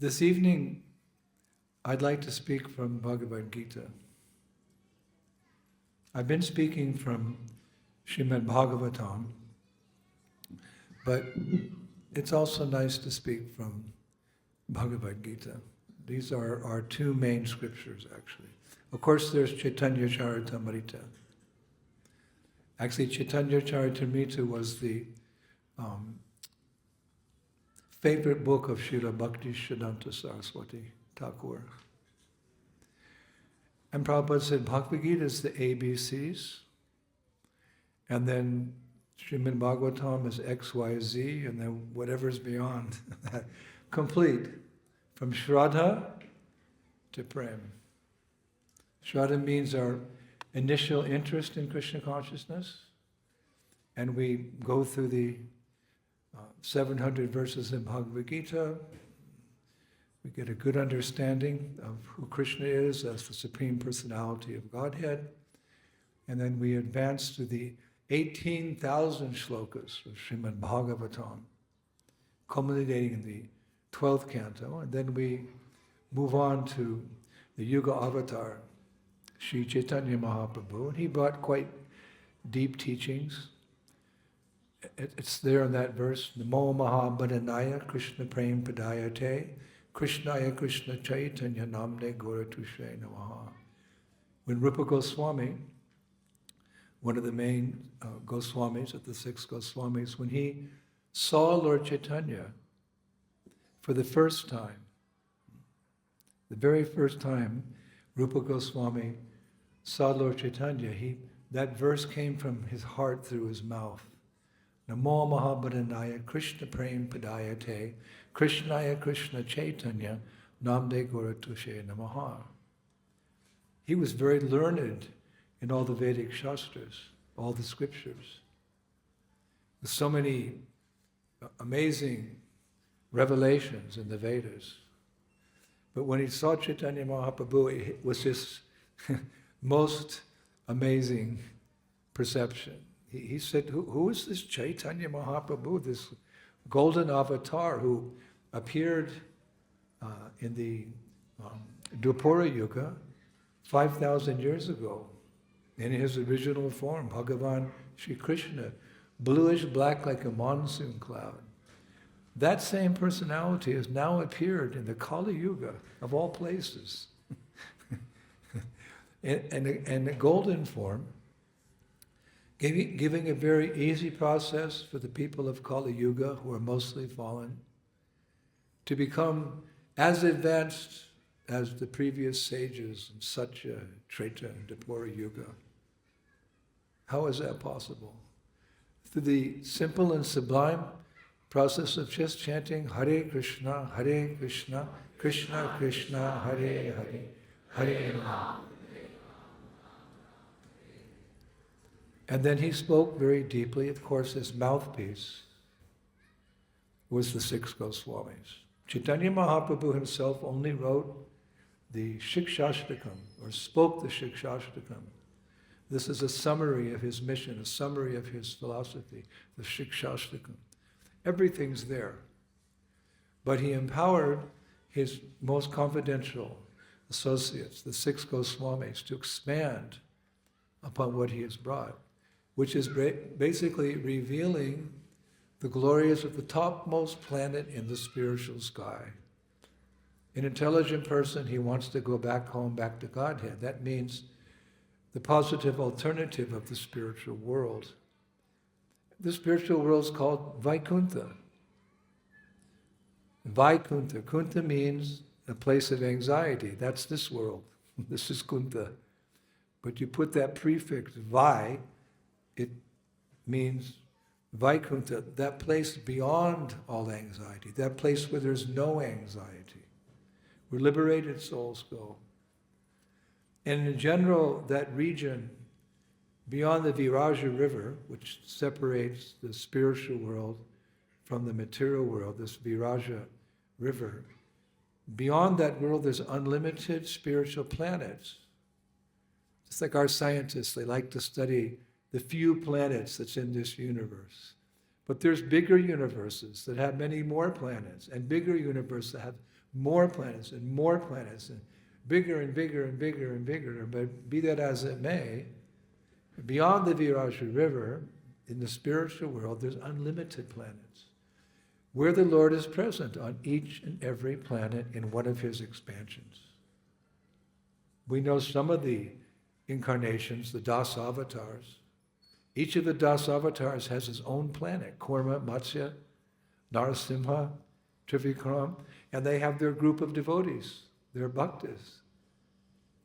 This evening, I'd like to speak from Bhagavad-gītā. I've been speaking from Srimad Bhagavatam, but it's also nice to speak from Bhagavad-gītā. These are our two main scriptures, actually. Of course, there's Chaitanya Charitamrita. Actually, Chaitanya Charitamrita was the favorite book of Srila Bhakti Siddhanta Saraswati Thakur. And Prabhupada said Bhagavad-gītā is the ABCs, and then Srimad Bhagavatam is X, Y, Z, and then whatever's beyond that. Complete. From Shraddha to Prem. Shraddha means our initial interest in Krishna consciousness, and we go through the 700 verses in Bhagavad-gītā. We get a good understanding of who Krishna is as the Supreme Personality of Godhead, and then we advance to the 18,000 shlokas of Srimad Bhagavatam, culminating in the 12th canto, and then we move on to the Yuga Avatar, Sri Chaitanya Mahaprabhu, and he brought quite deep teachings. It's there in that verse, Namo Mahabhadanaya Krishna Prem Padayate Krishnaya Krishna Chaitanya Namne Goratushe Namaha. When Rupa Goswami, one of the main Goswamis of the six Goswamis, when he saw Lord Chaitanya for the first time, the very first time Rupa Goswami saw Lord Chaitanya, that verse came from his heart through his mouth. Namo Mahabhadanaya Krishna Prem Padayate Krishnaya Krishna Chaitanya Namde Goratushe Namaha. He was very learned in all the Vedic Shastras, all the scriptures. With so many amazing revelations in the Vedas. But when he saw Chaitanya Mahaprabhu, it was his most amazing perception. He said, who is this Chaitanya Mahaprabhu, this golden avatar who appeared in the Draupadi Yuga 5,000 years ago in his original form, Bhagavan Sri Krishna, bluish black like a monsoon cloud. That same personality has now appeared in the Kali Yuga, of all places, in a golden form, giving a very easy process for the people of Kali Yuga, who are mostly fallen, to become as advanced as the previous sages in Satya, Treta, and Dwapara Yuga. How is that possible? Through the simple and sublime process of just chanting Hare Krishna, Krishna Krishna, Hare Hare, Hare Rama. And then he spoke very deeply. Of course, his mouthpiece was the six Goswamis. Chaitanya Mahaprabhu himself only wrote the Shikshashtakam, or spoke the Shikshashtakam. This is a summary of his mission, a summary of his philosophy, the Shikshashtakam. Everything's there. But he empowered his most confidential associates, the six Goswamis, to expand upon what he has brought, which is basically revealing the glories of the topmost planet in the spiritual sky. An intelligent person, he wants to go back home, back to Godhead. That means the positive alternative of the spiritual world. The spiritual world is called Vaikuntha. Vaikuntha. Kuntha means a place of anxiety. That's this world. This is Kuntha. But you put that prefix, Vai, it means Vaikuntha, that place beyond all anxiety, that place where there's no anxiety, where liberated souls go. And in general, that region beyond the Viraja River, which separates the spiritual world from the material world, this Viraja River, beyond that world there's unlimited spiritual planets. It's like our scientists, they like to study the few planets that's in this universe. But there's bigger universes that have many more planets, and bigger universes that have more planets and more planets, and bigger and bigger and bigger and bigger. But be that as it may, beyond the Viraj River, in the spiritual world, there's unlimited planets, where the Lord is present on each and every planet in one of his expansions. We know some of the incarnations, the Das avatars. Each of the Das avatars has his own planet, Kurma, Matsya, Narasimha, Trivikram, and they have their group of devotees, their bhaktas.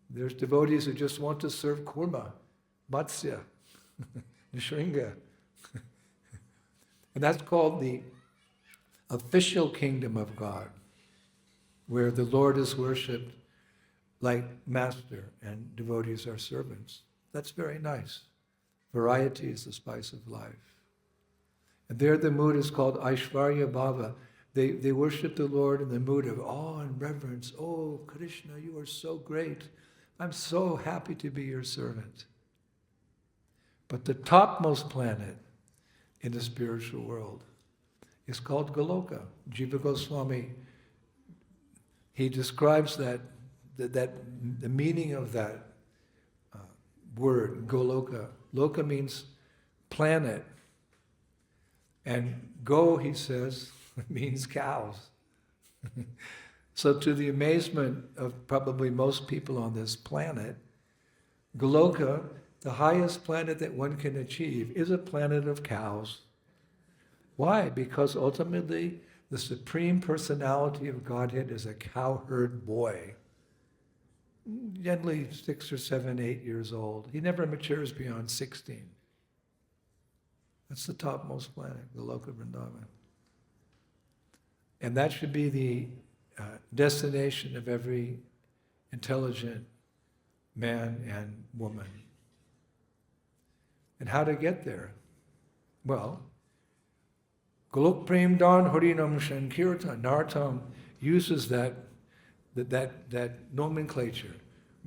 There's devotees who just want to serve Kurma, Matsya, Nishringa. And that's called the official kingdom of God, where the Lord is worshipped like master and devotees are servants. That's very nice. Variety is the spice of life. And there the mood is called Aishvarya Bhava. They worship the Lord in the mood of awe and reverence. Oh, Krishna, you are so great. I'm so happy to be your servant. But the topmost planet in the spiritual world is called Goloka. Jiva Goswami, he describes the meaning of that word, Goloka. Loka means planet. And go, he says, means cows. So to the amazement of probably most people on this planet, Goloka, the highest planet that one can achieve, is a planet of cows. Why? Because ultimately, the Supreme Personality of Godhead is a cowherd boy. Generally 6 or 7, 8 years old. He never matures beyond 16. That's the topmost planet, Goloka Vrindavan. And that should be the destination of every intelligent man and woman. And how to get there? Well, Golok Prem Dan Harinam Shankirtan. Narottam uses that nomenclature.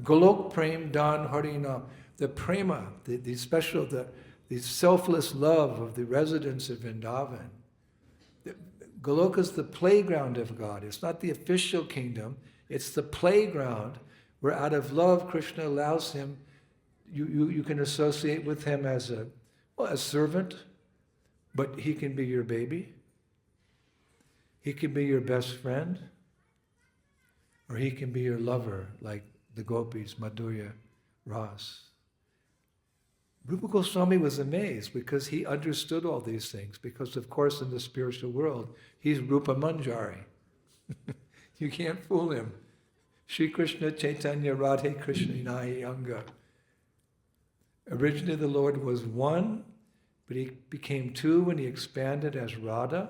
Golok Prem Dan Harinam. The prema, the special, the selfless love of the residents of Vrindavan. Goloka is the playground of God. It's not the official kingdom. It's the playground where out of love Krishna allows him, you can associate with him as a servant, but he can be your baby. He can be your best friend. Or he can be your lover, like the gopis, Madhurya, Ras. Rupa Goswami was amazed because he understood all these things, because of course in the spiritual world, he's Rupa Manjari. You can't fool him. Shri Krishna Chaitanya Radhe Krishna Nahi Anga. Originally the Lord was one, but he became two when he expanded as Radha.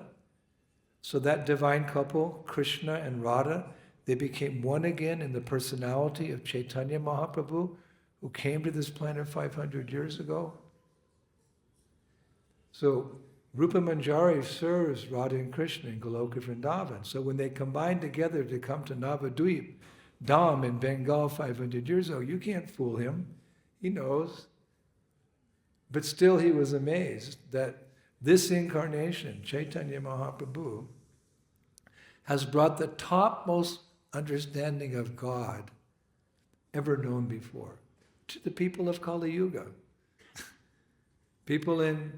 So that divine couple, Krishna and Radha, they became one again in the personality of Chaitanya Mahaprabhu, who came to this planet 500 years ago. So Rupa Manjari serves Radha and Krishna in Goloka Vrindavan. So when they combined together to come to Navadvip, Dham in Bengal 500 years ago, you can't fool him. He knows. But still he was amazed that this incarnation, Chaitanya Mahaprabhu, has brought the topmost understanding of God ever known before to the people of Kali Yuga. People in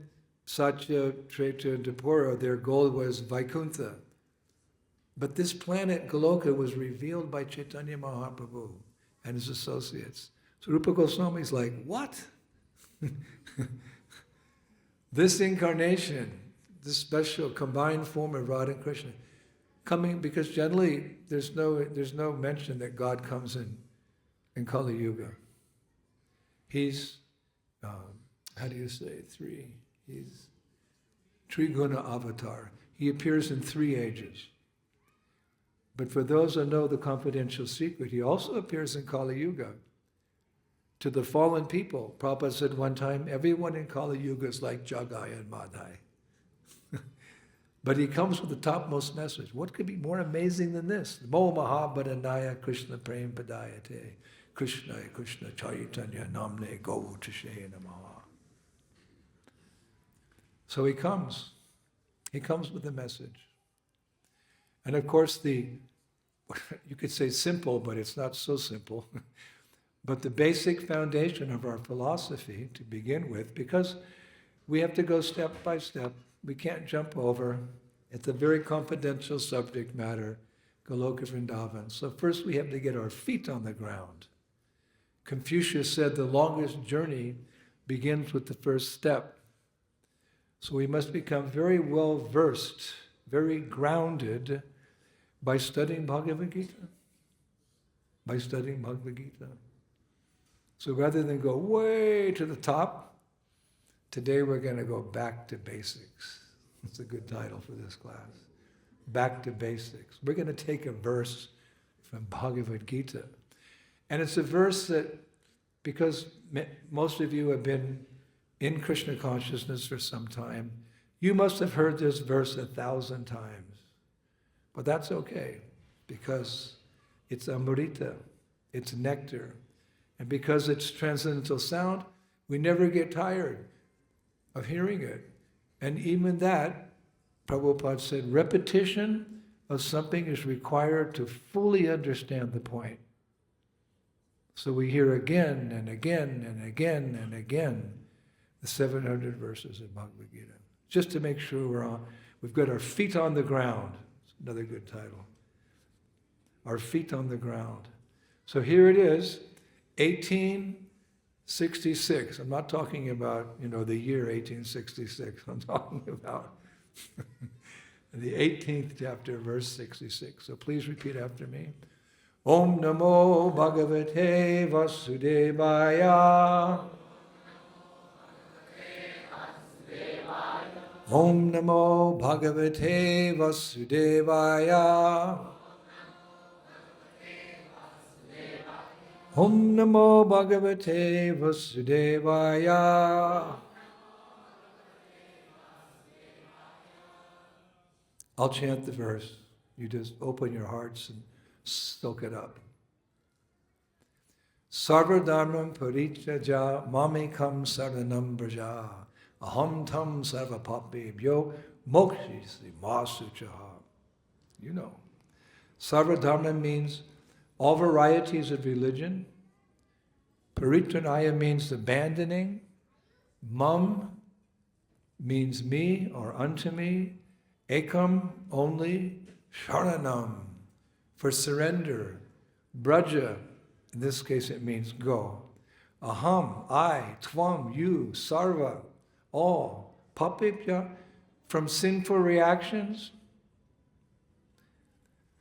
Satya, Treta, and Dapura, their goal was Vaikuntha. But this planet, Goloka, was revealed by Chaitanya Mahaprabhu and his associates. So Rupa Goswami is like, what? This incarnation, this special combined form of Radha and Krishna, coming, because generally there's no mention that God comes in Kali Yuga. He's, how do you say, he's Triguna avatar. He appears in 3 ages. But for those who know the confidential secret, he also appears in Kali Yuga. To the fallen people, Prabhupada said one time, everyone in Kali Yuga is like Jagai and Madhai. But he comes with the topmost message. What could be more amazing than this? Mo Mahabharanaya Krishna Prem Padayate. Krishna Krishna Chaitanya Namne Go Tishe Namaha. So he comes. He comes with the message. And of course the you could say simple, but it's not so simple. But the basic foundation of our philosophy to begin with, because we have to go step by step. We can't jump over. It's a very confidential subject matter, Goloka Vrindavan. So first we have to get our feet on the ground. Confucius said the longest journey begins with the first step. So we must become very well versed, very grounded by studying Bhagavad-gītā. By studying Bhagavad-gītā. So rather than go way to the top, today we're going to go back to basics. That's a good title for this class. Back to basics. We're going to take a verse from Bhagavad-gītā. And it's a verse that, because most of you have been in Krishna consciousness for some time, you must have heard this verse 1,000 times. But that's okay, because it's Amrita, it's nectar. And because it's transcendental sound, we never get tired of hearing it. And even that, Prabhupada said, repetition of something is required to fully understand the point. So we hear again and again and again and again the 700 verses of Bhagavad-gītā, just to make sure we've got our feet on the ground. It's another good title. Our feet on the ground. So here it is, 1866. I'm not talking about, the year 1866. I'm talking about the 18th chapter, verse 66. So please repeat after me. Om Namo Bhagavate Vasudevaya. Om Namo Bhagavate Vasudevaya. Om Namo Bhagavate Vasudevaya. I'll chant the verse. You just open your hearts and soak it up. Sarvadharmam parityaja mamekam saranam braja aham tam sarvapapebhyo mokshisi masuchaha. You know. Sarvadharma means all varieties of religion. Paritranaya means abandoning. Mam means me or unto me. Ekam, only. Sharanam, for surrender. Braja, in this case it means go. Aham, I, tvam, you, sarva, all. Papipya, from sinful reactions.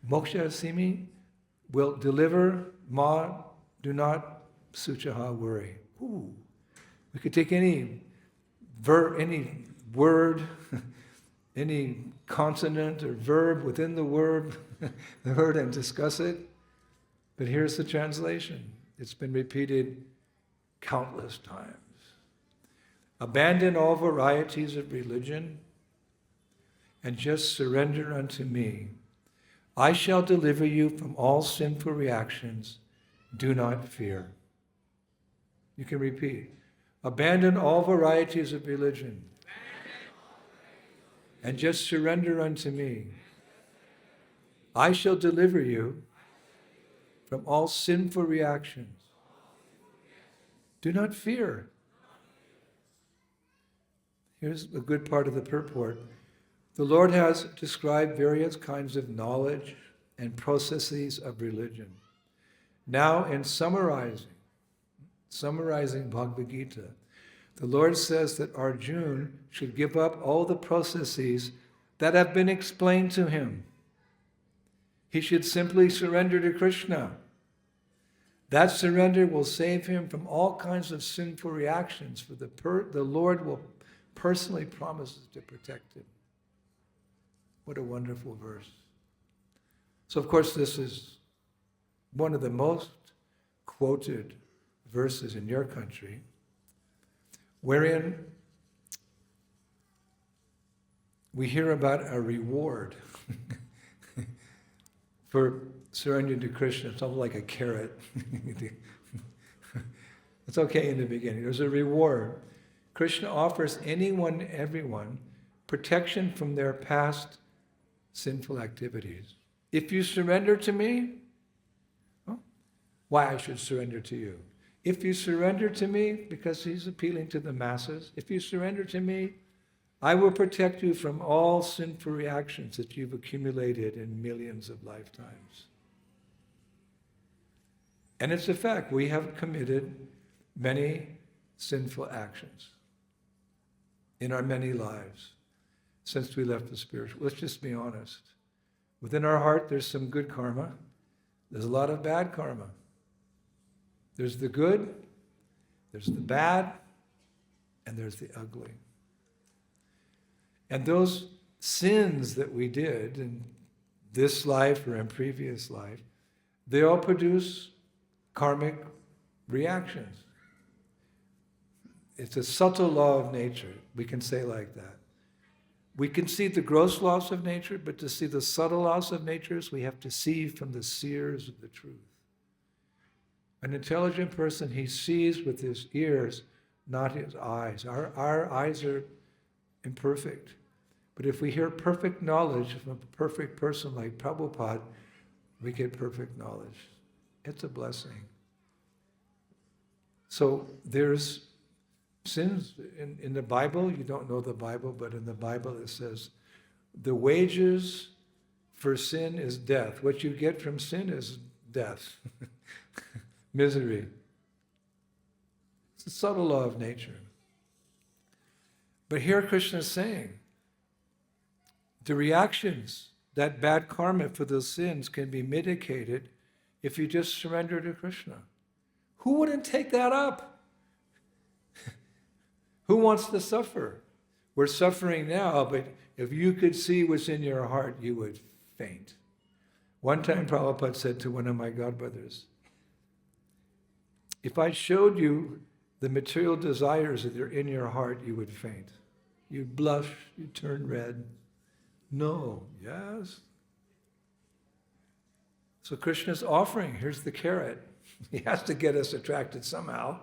Moksha simi, will deliver. Ma, do not. Suchaha, worry. Ooh. We could take any word, any consonant or verb within the word, and discuss it. But here's the translation. It's been repeated countless times. Abandon all varieties of religion and just surrender unto me. I shall deliver you from all sinful reactions. Do not fear. You can repeat. Abandon all varieties of religion and just surrender unto me. I shall deliver you from all sinful reactions. Do not fear. Here's a good part of the purport. The Lord has described various kinds of knowledge and processes of religion. Now, in summarizing Bhagavad-gītā, the Lord says that Arjuna should give up all the processes that have been explained to him. He should simply surrender to Krishna. That surrender will save him from all kinds of sinful reactions, for the Lord will personally promise to protect him. What a wonderful verse. So, of course, this is one of the most quoted verses in your country, wherein we hear about a reward for surrendering to Krishna. It's almost like a carrot. It's okay in the beginning. There's a reward. Krishna offers anyone, everyone, protection from their past sinful activities. If you surrender to me, why I should surrender to you? If you surrender to me, because he's appealing to the masses, if you surrender to me, I will protect you from all sinful reactions that you've accumulated in millions of lifetimes. And it's a fact, we have committed many sinful actions in our many lives since we left the spiritual. Let's just be honest. Within our heart, there's some good karma. There's a lot of bad karma. There's the good, there's the bad, and there's the ugly. And those sins that we did in this life or in previous life, they all produce karmic reactions. It's a subtle law of nature, we can say like that. We can see the gross laws of nature, but to see the subtle laws of nature, we have to see from the seers of the truth. An intelligent person, he sees with his ears, not his eyes. Our eyes are imperfect. But if we hear perfect knowledge from a perfect person like Prabhupada, we get perfect knowledge. It's a blessing. So there's sins in the Bible. You don't know the Bible, but in the Bible it says, the wages for sin is death. What you get from sin is death. Misery. It's a subtle law of nature. But here Krishna is saying, the reactions, that bad karma for those sins can be mitigated if you just surrender to Krishna. Who wouldn't take that up? Who wants to suffer? We're suffering now, but if you could see what's in your heart, you would faint. One time Prabhupada said to one of my godbrothers, if I showed you the material desires that are in your heart, you would faint. You'd blush, you'd turn red. No, yes. So Krishna's offering, here's the carrot. He has to get us attracted somehow.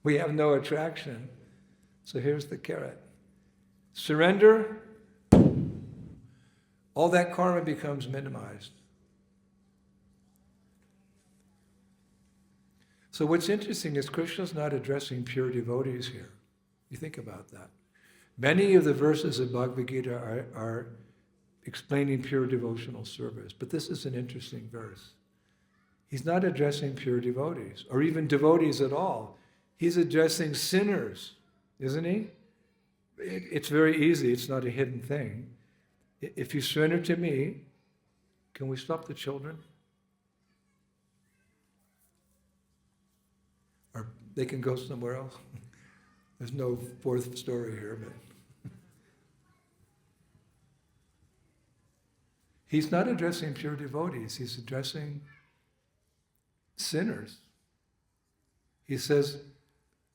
We have no attraction. So here's the carrot. Surrender, all that karma becomes minimized. So what's interesting is Krishna's not addressing pure devotees here. You think about that. Many of the verses of Bhagavad-gītā are explaining pure devotional service, but this is an interesting verse. He's not addressing pure devotees, or even devotees at all. He's addressing sinners, isn't he? It's very easy, it's not a hidden thing. If you surrender to me, can we stop the children? Or they can go somewhere else. There's no fourth story here, but he's not addressing pure devotees, he's addressing sinners. He says,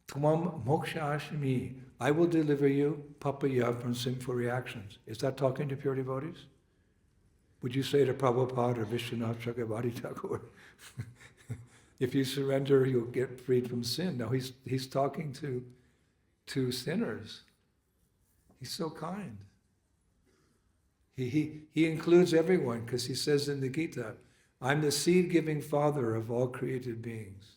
Tvam moksha ashmi, I will deliver you, papaya, from sinful reactions. Is that talking to pure devotees? Would you say to Prabhupada or Vishwanath Chakravarti Thakur, if you surrender, you'll get freed from sin? No, he's talking to sinners. He's so kind. He includes everyone, because he says in the Gita, I'm the seed-giving father of all created beings.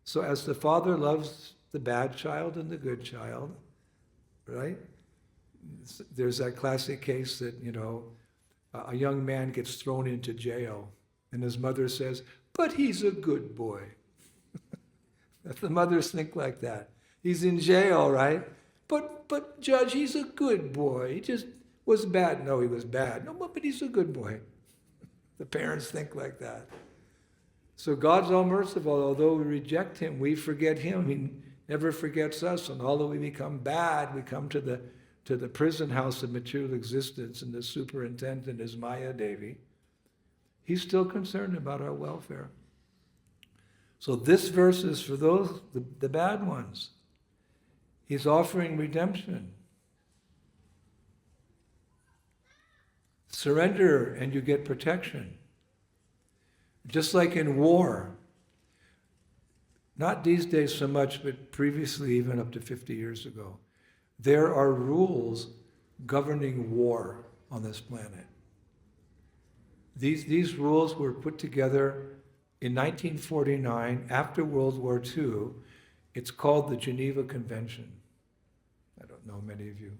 So as the father loves the bad child and the good child, right? There's that classic case that, a young man gets thrown into jail, and his mother says, but he's a good boy. The mothers think like that. He's in jail, right? But Judge, he's a good boy. He just was bad. No, he was bad. No, but he's a good boy. The parents think like that. So God's all merciful. Although we reject him, we forget him. He never forgets us. And although we become bad, we come to the prison house of material existence, and the superintendent is Maya Devi. He's still concerned about our welfare. So this verse is for those, the bad ones. He's offering redemption. Surrender and you get protection. Just like in war, not these days so much, but previously, even up to 50 years ago, there are rules governing war on this planet. These rules were put together in 1949 after World War II. It's called the Geneva Convention. I don't know many of you.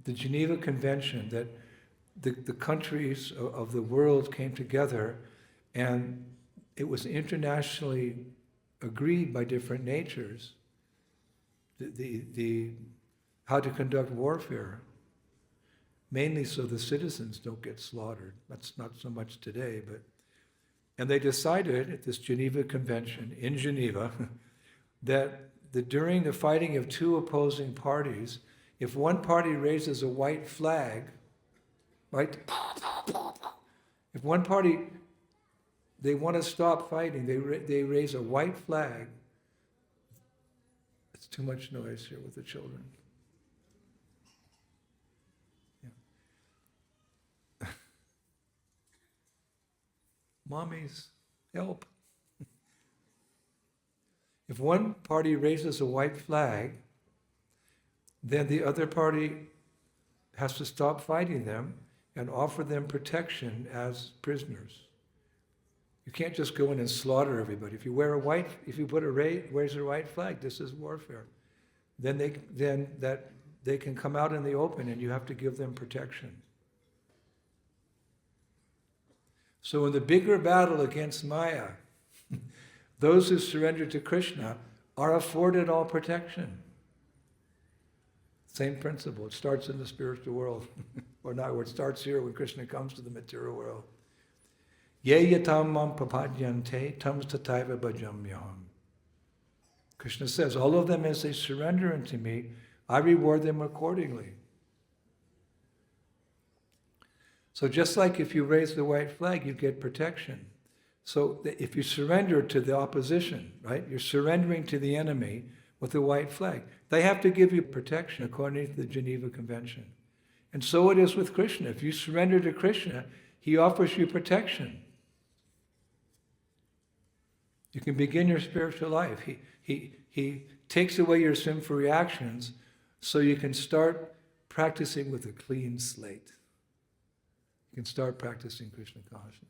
The Geneva Convention, that the countries of the world came together, and it was internationally agreed by different natures the how to conduct warfare, mainly so the citizens don't get slaughtered. That's not so much today, and they decided at this Geneva Convention in Geneva that during the fighting of two opposing parties, if one party raises a white flag, right? If one party, they want to stop fighting, they raise a white flag. It's too much noise here with the children. Yeah. Mommies, help. If one party raises a white flag, then the other party has to stop fighting them and offer them protection as prisoners. You can't just go in and slaughter everybody. If you raise a white flag, this is warfare. Then they can come out in the open, and you have to give them protection. So in the bigger battle against Maya, those who surrender to Krishna are afforded all protection. Same principle. It starts in the spiritual world. Or not, it starts here when Krishna comes to the material world. Ye yatam mam papadyante tam tataiva bhajamyaham. Krishna says, all of them as they surrender unto me, I reward them accordingly. So just like if you raise the white flag, you get protection. So if you surrender to the opposition, right, you're surrendering to the enemy with the white flag. They have to give you protection according to the Geneva Convention. And so it is with Krishna. If you surrender to Krishna, he offers you protection. You can begin your spiritual life. He takes away your sinful reactions so you can start practicing with a clean slate. You can start practicing Krishna consciousness.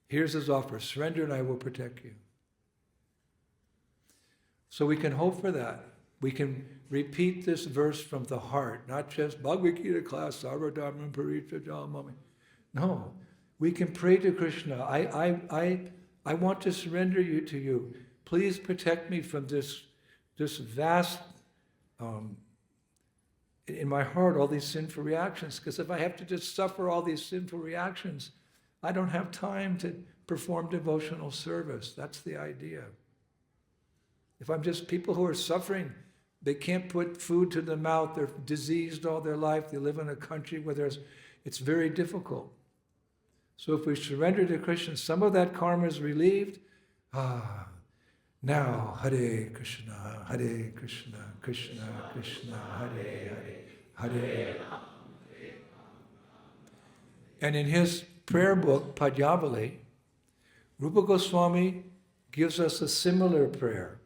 Here's his offer: surrender and I will protect you. So we can hope for that. We can repeat this verse from the heart, not just Bhagavad-gītā class, Sarvadharma Parityajam Jamami. No, we can pray to Krishna. I want to surrender you to you. Please protect me from this vast, in my heart, all these sinful reactions. Because if I have to just suffer all these sinful reactions, I don't have time to perform devotional service. That's the idea. If I'm just people who are suffering, they can't put food to their mouth, they're diseased all their life, they live in a country where it's very difficult. So if we surrender to Krishna, some of that karma is relieved. Now, Hare Krishna, Hare Krishna, Krishna Krishna, Hare Hare, Hare. And in his prayer book, Padyavali, Rupa Goswami gives us a similar prayer.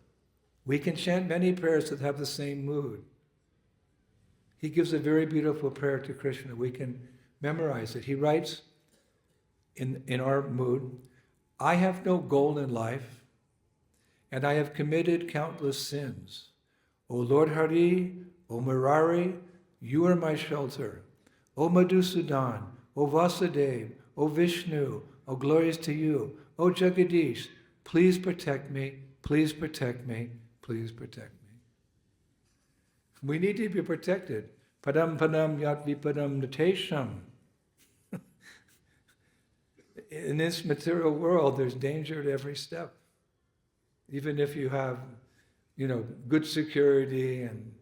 We can chant many prayers that have the same mood. He gives a very beautiful prayer to Krishna. We can memorize it. He writes in our mood, I have no goal in life, and I have committed countless sins. O Lord Hari, O Murari, you are my shelter. O Madhusudan, O Vasudev, O Vishnu, O glories to you. O Jagadish, please protect me, please protect me, please protect me. We need to be protected. Padam padam yat vipadam natesham. In this material world, there's danger at every step. Even if you have, good security and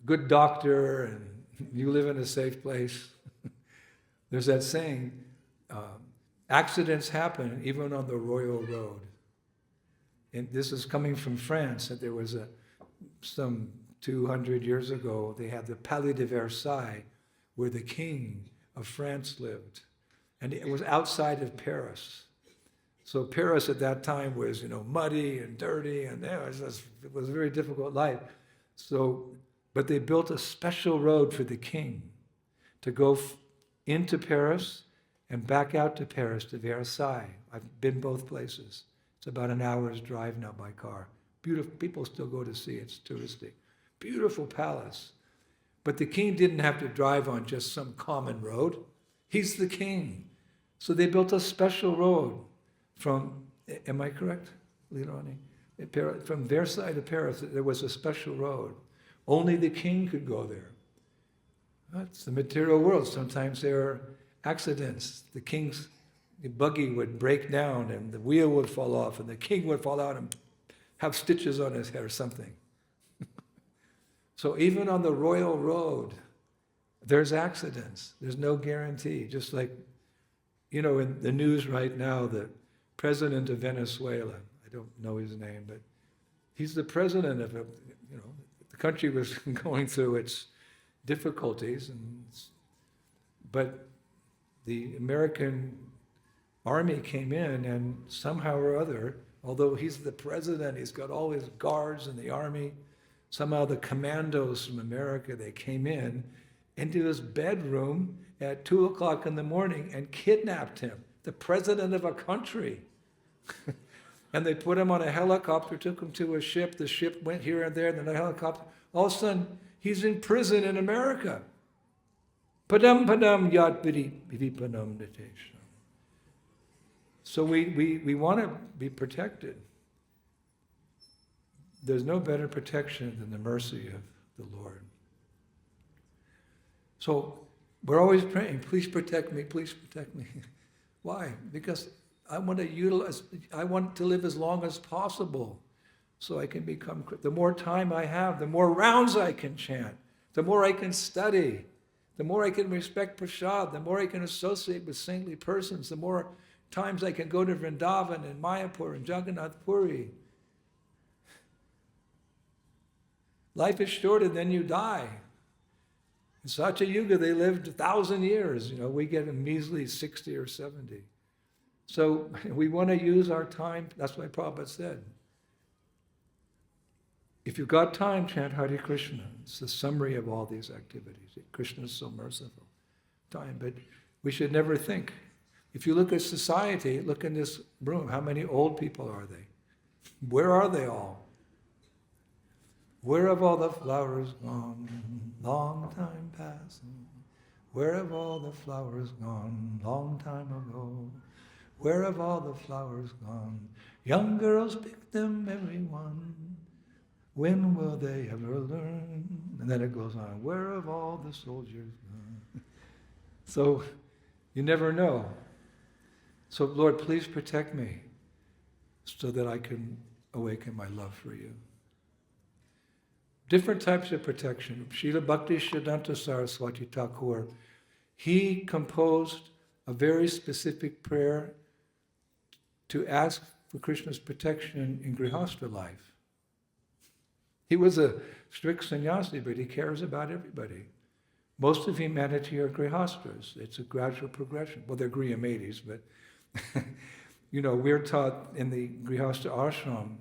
good doctor and you live in a safe place. There's that saying, accidents happen even on the royal road. And this is coming from France, that there was some 200 years ago, they had the Palais de Versailles, where the king of France lived. And it was outside of Paris. So Paris at that time was, muddy and dirty, and it was a very difficult life. But they built a special road for the king to go into Paris and back out to Paris, to Versailles. I've been both places. It's about an hour's drive now by car. Beautiful, people still go to see it, it's touristic. Beautiful palace. But the king didn't have to drive on just some common road. He's the king. So they built a special road from, am I correct, Leilani? From Versailles to Paris, there was a special road. Only the king could go there. That's the material world. Sometimes there are accidents. The king's buggy would break down and the wheel would fall off and the king would fall out and have stitches on his head or something. So even on the royal road, there's accidents. There's no guarantee. Just like, you know, in the news right now, the president of Venezuela, I don't know his name, but he's the president of, you know, the country was going through its difficulties, but the American army came in and somehow or other, although he's the president, he's got all his guards in the army, somehow the commandos from America, they came in into his bedroom at 2 o'clock in the morning and kidnapped him, the president of a country. And they put him on a helicopter, took him to a ship, the ship went here and there, and then the helicopter, all of a sudden, he's in prison in America. Padam padam yad vipanam nitesham. So we want to be protected. There's no better protection than the mercy of the Lord. So we're always praying, please protect me, please protect me. Why? Because I want to live as long as possible so I can become, the more time I have, the more rounds I can chant, the more I can study, the more I can respect prasad, the more I can associate with saintly persons, the more times I can go to Vrindavan and Mayapur and Jagannath Puri. Life is short and then you die. In Satya Yuga, they lived 1,000 years. You know, we get a measly 60 or 70. So we want to use our time. That's why Prabhupada said, if you've got time, chant Hare Krishna. It's the summary of all these activities. Krishna is so merciful. Time, but we should never think. If you look at society, look in this room, how many old people are they? Where are they all? Where have all the flowers gone? Long time passing. Where have all the flowers gone? Long time ago. Where have all the flowers gone? Young girls pick them, every one. When will they ever learn? And then it goes on. Where have all the soldiers gone? So you never know. So Lord, please protect me so that I can awaken my love for you. Different types of protection. Srila Bhaktisiddhanta Saraswati Thakur, he composed a very specific prayer to ask for Krishna's protection in Grihastha life. He was a strict sannyasi, but he cares about everybody. Most of humanity are Grihasthas. It's a gradual progression. Well, they're Griyamadis, but you know, we're taught in the Grihastha ashram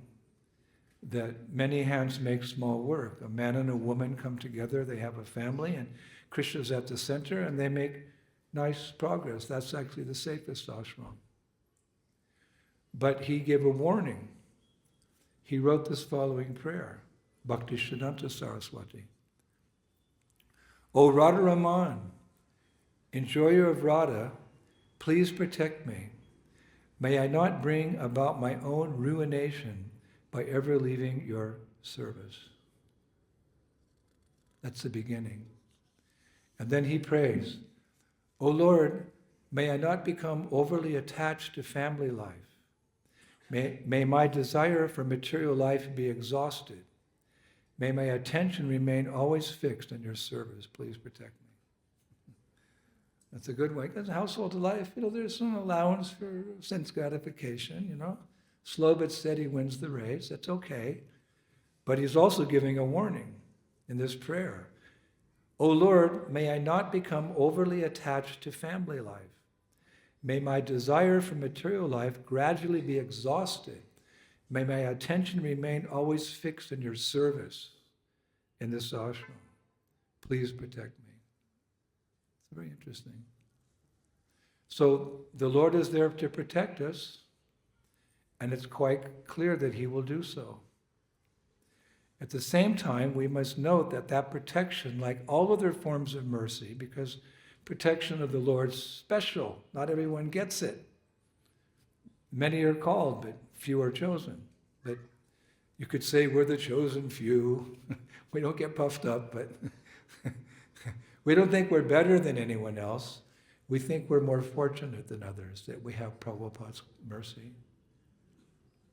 that many hands make small work. A man and a woman come together, they have a family, and Krishna's at the center, and they make nice progress. That's actually the safest ashram. But he gave a warning. He wrote this following prayer, Bhaktisiddhanta Saraswati. O Radha Raman, enjoyer of Radha, please protect me. May I not bring about my own ruination by ever leaving your service. That's the beginning. And then he prays, O Lord, may I not become overly attached to family life. May my desire for material life be exhausted. May my attention remain always fixed on your service. Please protect me. That's a good way. Because household life, you know, there's some allowance for sense gratification, you know. Slow but steady wins the race. That's okay. But he's also giving a warning in this prayer. O Lord, may I not become overly attached to family life. May my desire for material life gradually be exhausted. May my attention remain always fixed in your service in this ashram. Please protect me. It's very interesting. So the Lord is there to protect us, and it's quite clear that He will do so. At the same time, we must note that that protection, like all other forms of mercy, because protection of the Lord's special, not everyone gets it. Many are called, but few are chosen. But you could say we're the chosen few. We don't get puffed up, but we don't think we're better than anyone else. We think we're more fortunate than others, that we have Prabhupada's mercy.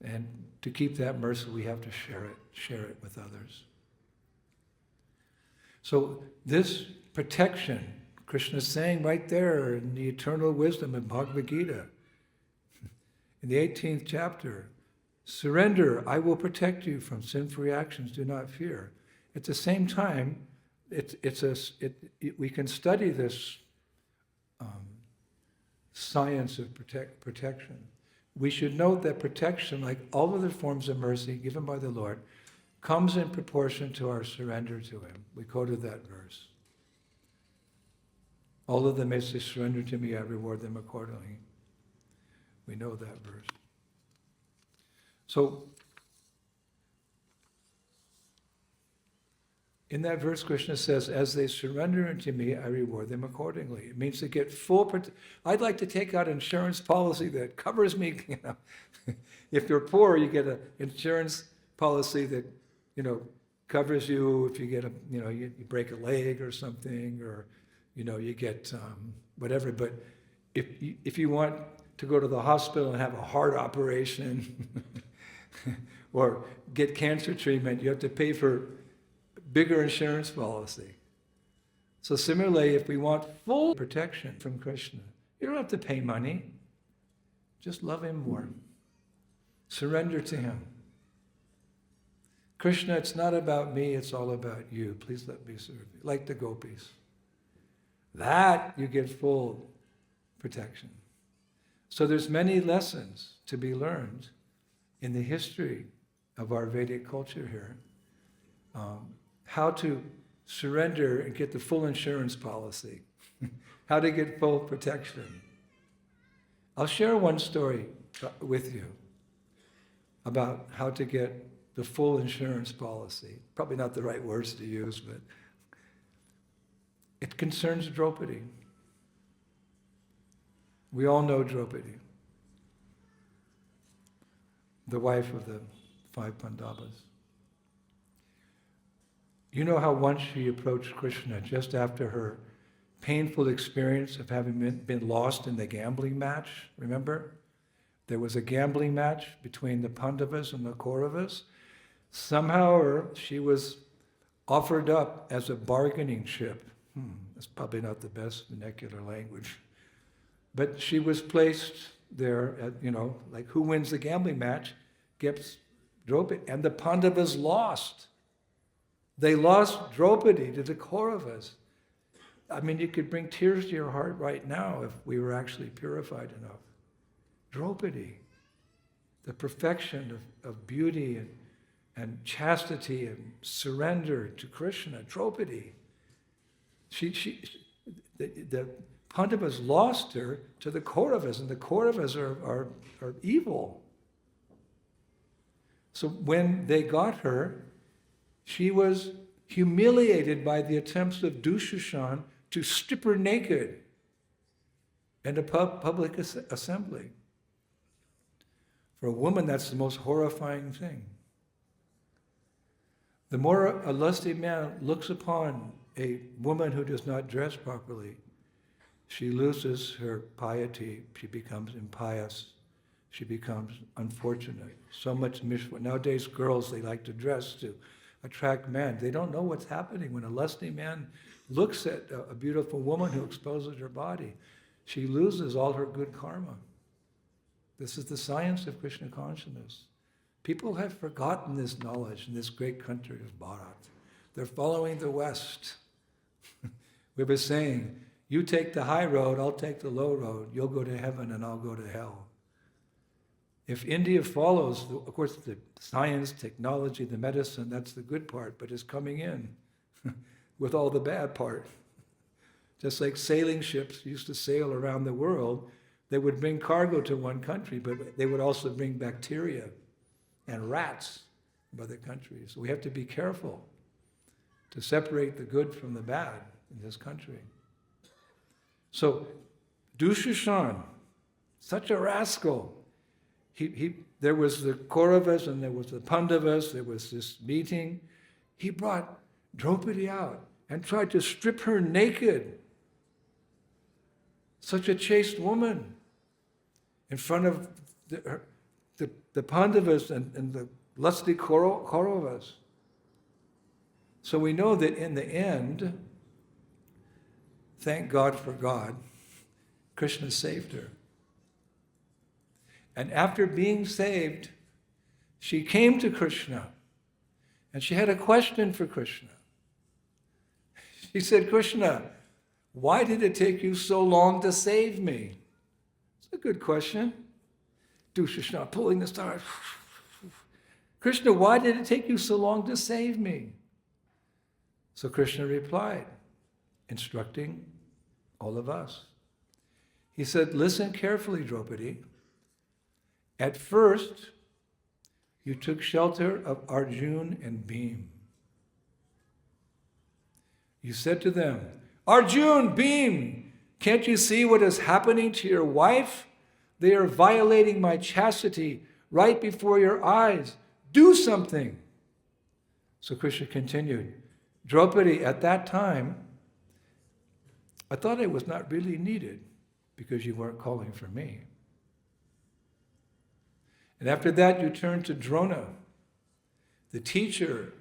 And to keep that mercy, we have to share it with others. So this protection, Krishna is saying right there in the eternal wisdom in Bhagavad-gītā, in the 18th chapter, surrender, I will protect you from sinful reactions, do not fear. At the same time, we can study this science of protection. We should note that protection, like all other forms of mercy given by the Lord, comes in proportion to our surrender to Him. We quoted that verse. All of them may say, surrender to me, I reward them accordingly. We know that verse. So, in that verse, Krishna says, as they surrender unto me, I reward them accordingly. It means to get full I'd like to take out an insurance policy that covers me. If you're poor, you get an insurance policy that, covers you if you get you break a leg or something, or, you get whatever. But if you want to go to the hospital and have a heart operation or get cancer treatment, you have to pay for bigger insurance policy. So similarly, if we want full protection from Krishna, you don't have to pay money. Just love Him more. Surrender to Him. Krishna, it's not about me, it's all about you. Please let me serve you. Like the gopis. That you get full protection. So there's many lessons to be learned in the history of our Vedic culture here. How to surrender and get the full insurance policy. How to get full protection. I'll share one story with you about how to get the full insurance policy. Probably not the right words to use, but it concerns Draupadi. We all know Draupadi, the wife of the 5 Pandavas. You know how once she approached Krishna just after her painful experience of having been lost in the gambling match, remember? There was a gambling match between the Pandavas and the Kauravas. Somehow she was offered up as a bargaining chip. That's probably not the best vernacular language. But she was placed there at, like who wins the gambling match gets Draupadi. And the Pandavas lost. They lost Draupadi to the Kauravas. I mean, you could bring tears to your heart right now if we were actually purified enough. Draupadi, the perfection of beauty and chastity and surrender to Krishna. Draupadi. The Pandavas lost her to the Kauravas, and the Kauravas are evil. So when they got her, she was humiliated by the attempts of Dushashan to strip her naked in a public assembly. For a woman, that's the most horrifying thing. The more a lusty man looks upon a woman who does not dress properly, she loses her piety, she becomes impious, she becomes unfortunate. So much misfortune. Nowadays, girls, they like to dress to attract men. They don't know what's happening. When a lusty man looks at a beautiful woman who exposes her body, she loses all her good karma. This is the science of Krishna consciousness. People have forgotten this knowledge in this great country of Bharat. They're following the West. We were saying, you take the high road, I'll take the low road. You'll go to heaven and I'll go to hell. If India follows, of course, the science, technology, the medicine, that's the good part, but it's coming in with all the bad part. Just like sailing ships used to sail around the world, they would bring cargo to one country, but they would also bring bacteria and rats from other countries. So we have to be careful to separate the good from the bad in this country. So, Kṛṣṇan, such a rascal. There was the Kauravas and there was the Pandavas, there was this meeting. He brought Draupadi out and tried to strip her naked. Such a chaste woman in front of the Pandavas and the lusty Kauravas. So we know that in the end, thank God for God, Krishna saved her. And after being saved, she came to Krishna and she had a question for Krishna. She said, Krishna, why did it take you so long to save me? It's a good question. Kṛṣṇan pulling the star. Krishna, why did it take you so long to save me? So Krishna replied, instructing all of us. He said, listen carefully, Draupadi. At first, you took shelter of Arjun and Bhim. You said to them, Arjun, Bhim, can't you see what is happening to your wife? They are violating my chastity right before your eyes. Do something. So Krishna continued, Draupadi, at that time, I thought it was not really needed because you weren't calling for me. And after that, you turned to Drona, the teacher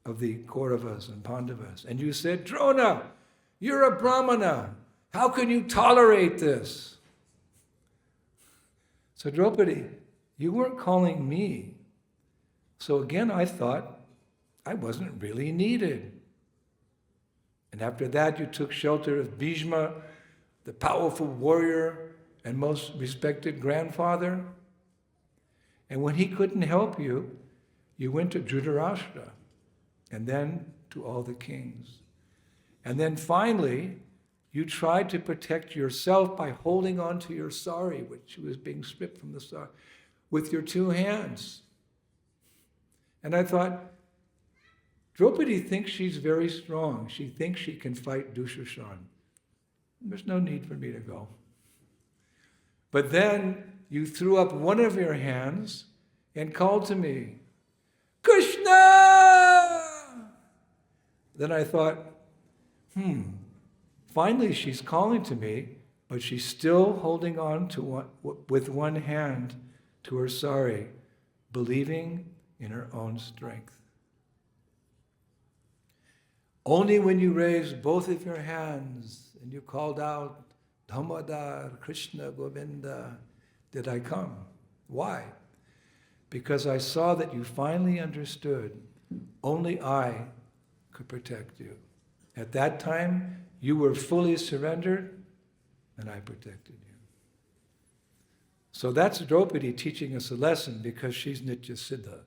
of the Kauravas and Pandavas, and you said, Drona, you're a Brahmana. How can you tolerate this? So Draupadi, you weren't calling me. So again, I thought I wasn't really needed. And after that, you took shelter of Bhishma, the powerful warrior and most respected grandfather. And when he couldn't help you, you went to Dhritarashtra, and then to all the kings. And then finally, you tried to protect yourself by holding on to your sari, which was being stripped from the sari, with your two hands. And I thought, Draupadi thinks she's very strong. She thinks she can fight Kṛṣṇan. There's no need for me to go. But then you threw up one of your hands and called to me, Krishna! Then I thought, finally she's calling to me, but she's still holding on to with one hand to her sari, believing in her own strength. Only when you raised both of your hands and you called out, Damodar, Krishna, Govinda, did I come. Why? Because I saw that you finally understood only I could protect you. At that time, you were fully surrendered, and I protected you. So that's Draupadi teaching us a lesson because she's Nitya Siddha.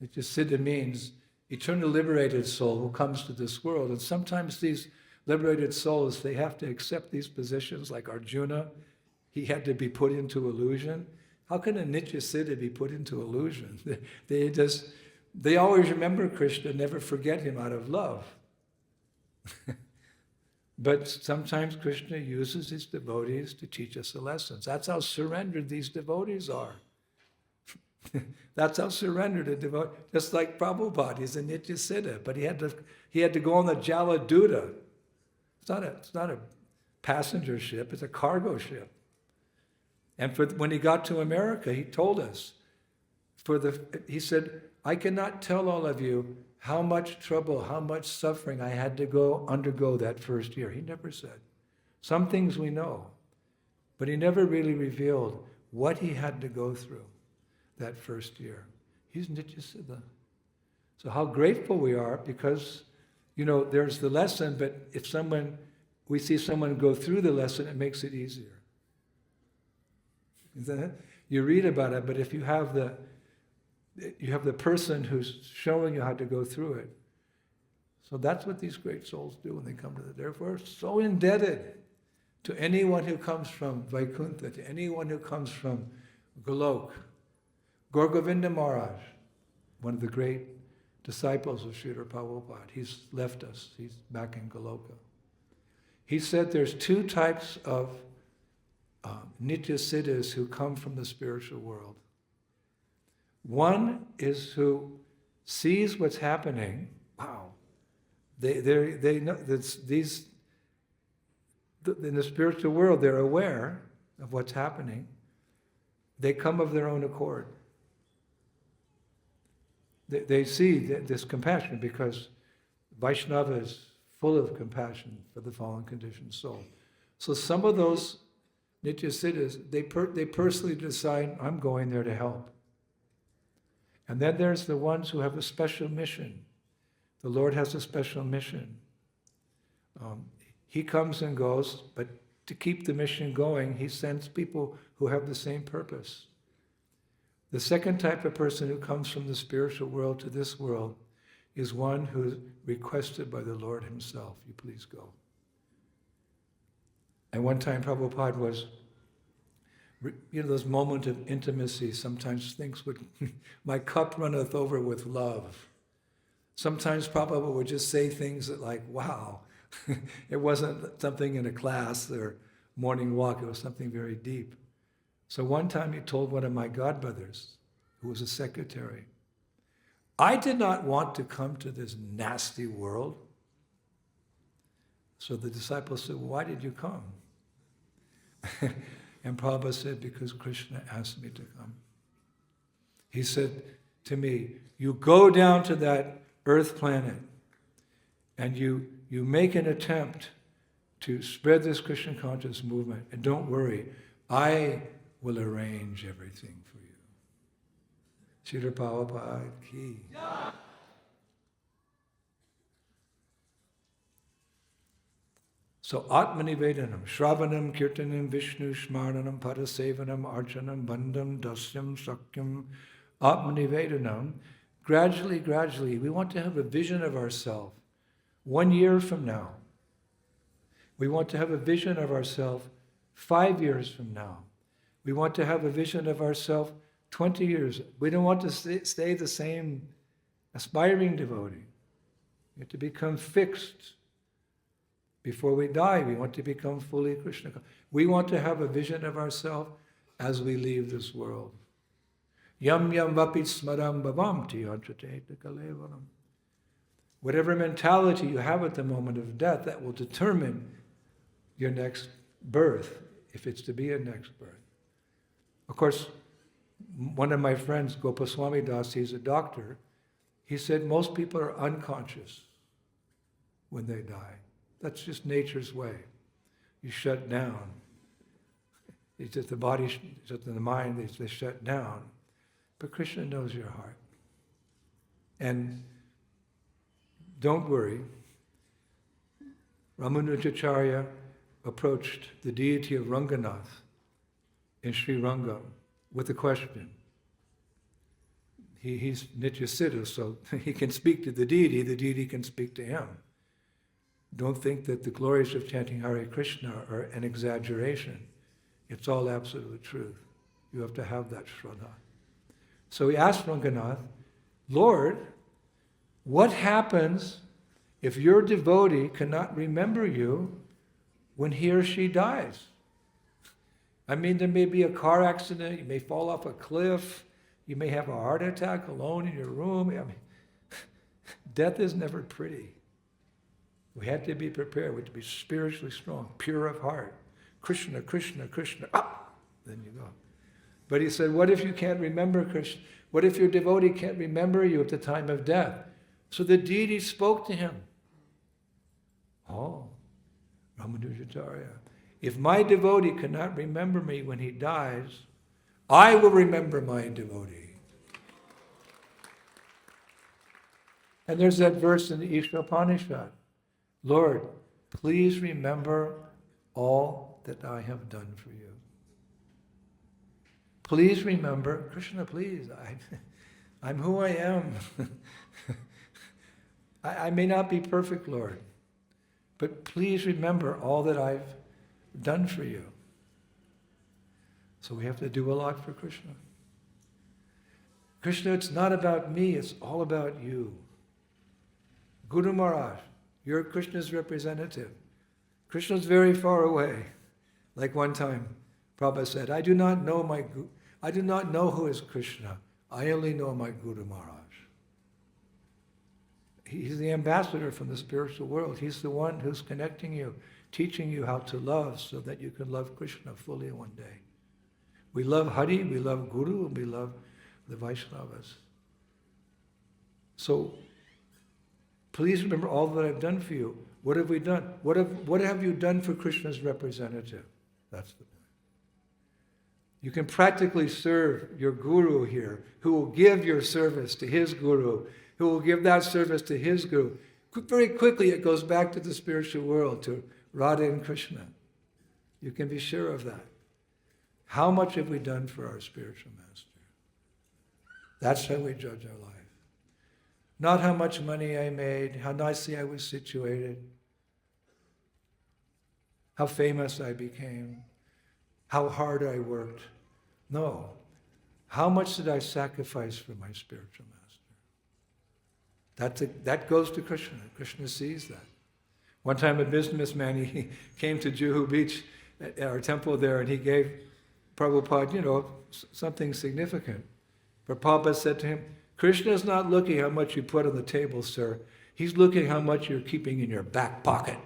Nitya Siddha means eternal liberated soul who comes to this world. And sometimes these liberated souls, they have to accept these positions, like Arjuna. He had to be put into illusion. How can a Nitya Siddha be put into illusion? They always remember Krishna, never forget him out of love. But sometimes Krishna uses his devotees to teach us the lessons. That's how surrendered these devotees are. That's how surrendered a devotee. Just like Prabhupada, he's a Nitya Siddha, but he had to go on the Jaladuta. It's not a passenger ship, it's a cargo ship. And when he got to America, he told us, he said, I cannot tell all of you how much trouble, how much suffering I had to undergo that first year. He never said. Some things we know, but he never really revealed what he had to go through that first year. He's Nitya Siddha. So how grateful we are because, there's the lesson, but if we see someone go through the lesson, it makes it easier. You read about it, but if you have the person who's showing you how to go through it, So that's what these great souls do when they come to the... Therefore, so indebted to anyone who comes from Vaikuntha, to anyone who comes from Golok. Gaur Govinda Maharaj, one of the great disciples of Srila Prabhupada, he's left us. He's back in Goloka. He said there's two types of Nitya Siddhas who come from the spiritual world. One is who sees what's happening. Wow. They know these in the spiritual world, they're aware of what's happening. They come of their own accord. They see this compassion because Vaishnava is full of compassion for the fallen conditioned soul. So some of those Nitya Siddhas, they personally decide, I'm going there to help. And then there's the ones who have a special mission. The Lord has a special mission. He comes and goes, but to keep the mission going, he sends people who have the same purpose. The second type of person who comes from the spiritual world to this world is one who is requested by the Lord himself. You please go. And one time Prabhupada was, those moments of intimacy, sometimes things would, my cup runneth over with love. Sometimes Prabhupada would just say things that like, wow, it wasn't something in a class or morning walk, it was something very deep. So one time he told one of my godbrothers, who was a secretary, I did not want to come to this nasty world. So the disciple said, well, why did you come? And Prabhupada said, because Krishna asked me to come. He said to me, you go down to that earth planet and you make an attempt to spread this Krishna conscious movement. And don't worry, I will arrange everything for you. Srila Prabhupada ki. So Atmanivedanam, Shravanam, Kirtanam, Vishnu, Shmarnanam, Parasevanam, Archanam, Bandham, Dasyam, Sakyam, Atmanivedanam. Gradually, we want to have a vision of ourselves 1 year from now. We want to have a vision of ourselves 5 years from now. We want to have a vision of ourselves 20 years. We don't want to stay the same aspiring devotee. We have to become fixed. Before we die, we want to become fully Krishna. We want to have a vision of ourselves as we leave this world. Yam yam vapi smaram bhavanti antrate kalevaram. Whatever mentality you have at the moment of death, that will determine your next birth, if it's to be a next birth. Of course, one of my friends, Gopaswami Das, he's a doctor, he said most people are unconscious when they die. That's just nature's way. You shut down. It's just the body, it's just the mind, they shut down. But Krishna knows your heart. And don't worry. Ramanujacharya approached the deity of Ranganath in Sri Rangam with a question. He's Nitya Siddha, so he can speak to the deity can speak to him. Don't think that the glories of chanting Hare Krishna are an exaggeration. It's all absolute truth. You have to have that shraddha. So he asked Ranganath, Lord, what happens if your devotee cannot remember you when he or she dies? I mean, there may be a car accident, you may fall off a cliff, you may have a heart attack alone in your room. I mean, death is never pretty. We had to be prepared. We had to be spiritually strong, pure of heart. Krishna, Krishna, Krishna. Then you go. But he said, what if you can't remember Krishna? What if your devotee can't remember you at the time of death? So the deity spoke to him. Oh, Ramanujacharya. If my devotee cannot remember me when he dies, I will remember my devotee. And there's that verse in the Ishopanishad. Lord, please remember all that I have done for you. Please remember, Krishna, please, I'm who I am. I may not be perfect, Lord, but please remember all that I've done for you. So we have to do a lot for Krishna. Krishna, it's not about me, it's all about you. Guru Maharaj, you're Krishna's representative. Krishna's very far away. Like one time, Prabhupada said, I do not know who is Krishna. I only know my Guru Maharaj. He's the ambassador from the spiritual world. He's the one who's connecting you, teaching you how to love so that you can love Krishna fully one day. We love Hari, we love Guru, and we love the Vaishnavas. So, please remember all that I've done for you. What have we done? What have you done for Krishna's representative? That's the point. You can practically serve your Guru here, who will give your service to his Guru, who will give that service to his Guru. Very quickly it goes back to the spiritual world, to Radha and Krishna. You can be sure of that. How much have we done for our spiritual master? That's how we judge our life. Not how much money I made, how nicely I was situated, how famous I became, how hard I worked. No. How much did I sacrifice for my spiritual master? That goes to Krishna. Krishna sees that. One time a businessman, he came to Juhu Beach, at our temple there, and he gave Prabhupada, something significant. But Prabhupada said to him, Krishna is not looking how much you put on the table, sir. He's looking how much you're keeping in your back pocket.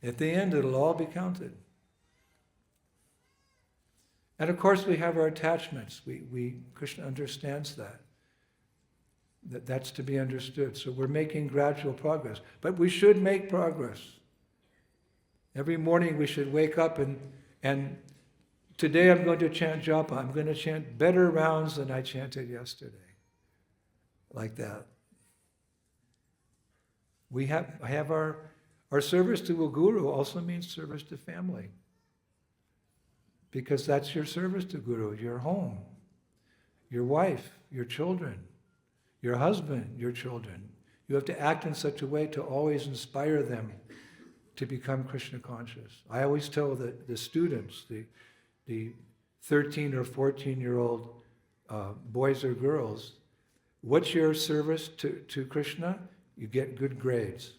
At the end, it'll all be counted. And of course, we have our attachments. Krishna understands that. That's to be understood. So we're making gradual progress. But we should make progress. Every morning we should wake up and today I'm going to chant japa. I'm going to chant better rounds than I chanted yesterday. Like that. I have our service to a guru also means service to family. Because that's your service to Guru, your home, your wife, your children, your husband, your children. You have to act in such a way to always inspire them to become Krishna conscious. I always tell the students, the 13 or 14-year-old boys or girls, what's your service to Krishna? You get good grades.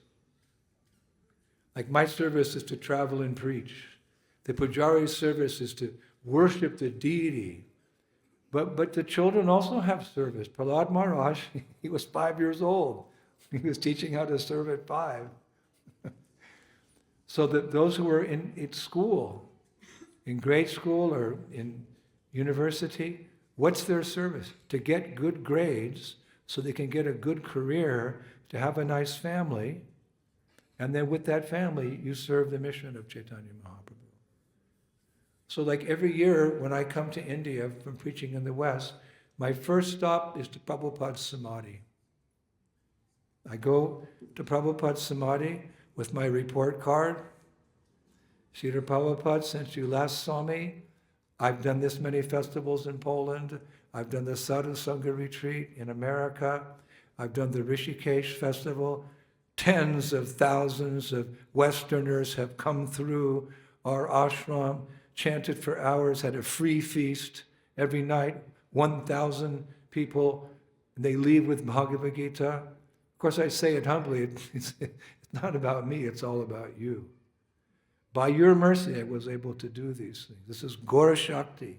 Like my service is to travel and preach. The pujari's service is to worship the deity. But the children also have service. Prahlad Maharaj, he was 5 years old. He was teaching how to serve at 5. So that those who are in school, in grade school or in university, what's their service? To get good grades so they can get a good career, to have a nice family, and then with that family, you serve the mission of Chaitanya Mahaprabhu. So like every year when I come to India from preaching in the West, my first stop is to Prabhupada's Samadhi. I go to Prabhupada's Samadhi with my report card. Srila Prabhupada, since you last saw me, I've done this many festivals in Poland. I've done the Sadhu Sangha retreat in America. I've done the Rishikesh festival. Tens of thousands of Westerners have come through our ashram, chanted for hours, had a free feast every night, 1,000 people, and they leave with Bhagavad-gītā. Of course, I say it humbly, it's not about me, it's all about you. By your mercy, I was able to do these things. This is Gora Shakti.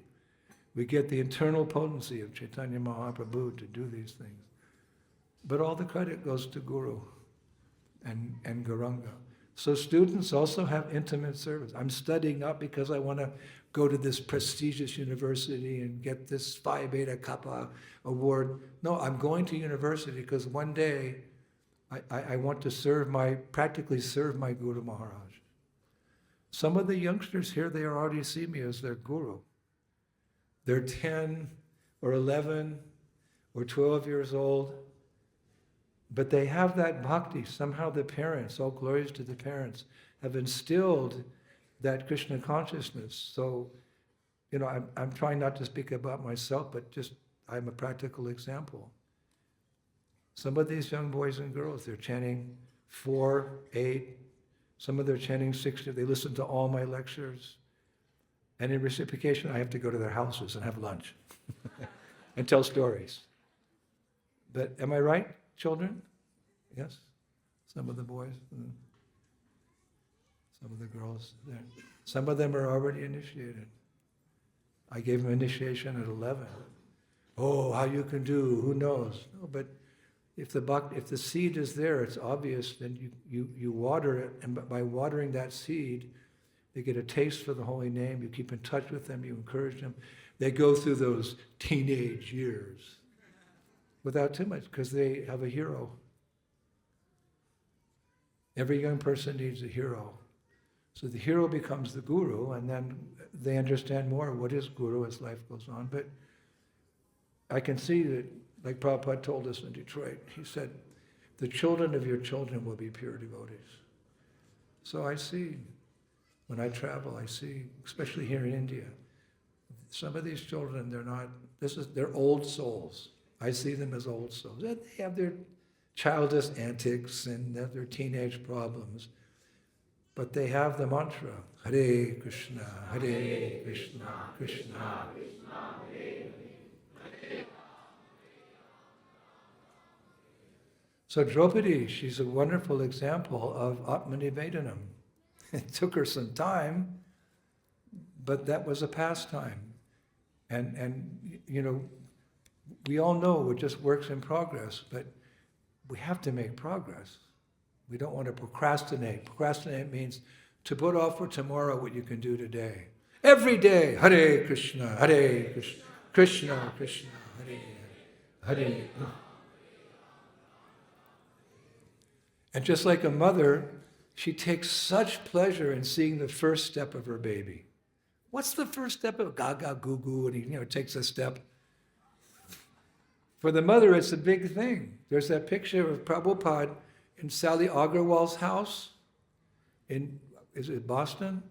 We get the internal potency of Chaitanya Mahaprabhu to do these things. But all the credit goes to Guru and Gauranga. So students also have intimate service. I'm studying not because I want to go to this prestigious university and get this Phi Beta Kappa award. No, I'm going to university because one day I want to practically serve my Guru Maharaj. Some of the youngsters here, they already see me as their guru. They're 10 or 11 or 12 years old, but they have that bhakti. Somehow the parents, all glories to the parents, have instilled that Krishna consciousness. So, I'm trying not to speak about myself, but just I'm a practical example. Some of these young boys and girls, they're chanting 4, 8, some of them are chanting 60. They listen to all my lectures. And in reciprocation, I have to go to their houses and have lunch and tell stories. But am I right, children? Yes? Some of the boys, some of the girls. Some of them are already initiated. I gave them initiation at 11. Oh, how you can do, who knows? No, but if the seed is there, it's obvious, then you water it, and by watering that seed, they get a taste for the holy name, you keep in touch with them, you encourage them. They go through those teenage years without too much, because they have a hero. Every young person needs a hero. So the hero becomes the guru, and then they understand more what is guru as life goes on. But I can see that, like Prabhupada told us in Detroit, he said, the children of your children will be pure devotees. So I see, when I travel, I see, especially here in India, some of these children, they're old souls. I see them as old souls. They have their childish antics and their teenage problems, but they have the mantra, Hare Krishna, Hare Krishna, Krishna Krishna, Hare Hare. So Draupadi, she's a wonderful example of Atmanivedanam. It took her some time, but that was a pastime. And we all know it just works in progress, but we have to make progress. We don't want to procrastinate. Procrastinate means to put off for tomorrow what you can do today. Every day, Hare Krishna, Hare Krishna, Krishna Krishna, Hare Hare, Hare. And just like a mother, she takes such pleasure in seeing the first step of her baby. What's the first step of gaga goo goo? And he takes a step. For the mother, it's a big thing. There's that picture of Prabhupada in Sally Agrawal's house is it Boston?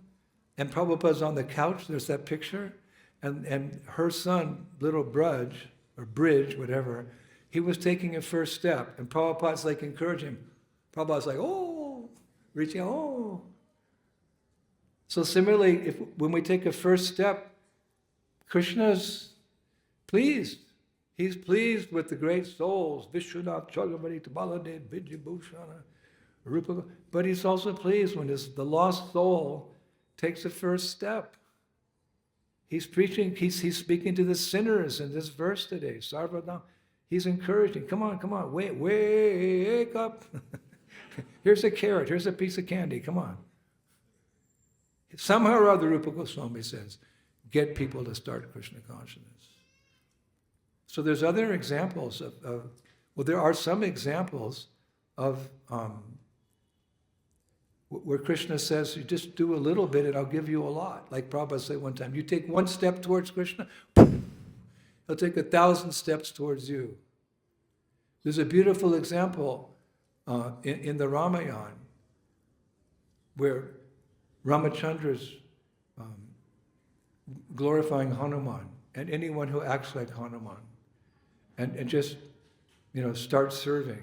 And Prabhupada's on the couch, there's that picture. And her son, little Bridge, whatever, he was taking a first step. And Prabhupada's like encouraging him. Prabhupada's like, oh, reaching, oh. So similarly, when we take a first step, Krishna's pleased. He's pleased with the great souls, Vishwanath, Chakravarti, Baladev, Vijayabhushana, Rupa, but he's also pleased when the lost soul takes a first step. He's preaching, he's speaking to the sinners in this verse today, Sarvadam. He's encouraging, come on, wake up. Here's a carrot, here's a piece of candy, come on. Somehow or other, Rupa Goswami says, get people to start Krishna consciousness. So there's other examples there are some examples of where Krishna says, you just do a little bit and I'll give you a lot. Like Prabhupada said one time, you take one step towards Krishna, he'll take 1,000 steps towards you. There's a beautiful example in the Ramayana where Ramachandra's glorifying Hanuman and anyone who acts like Hanuman. And just, start serving.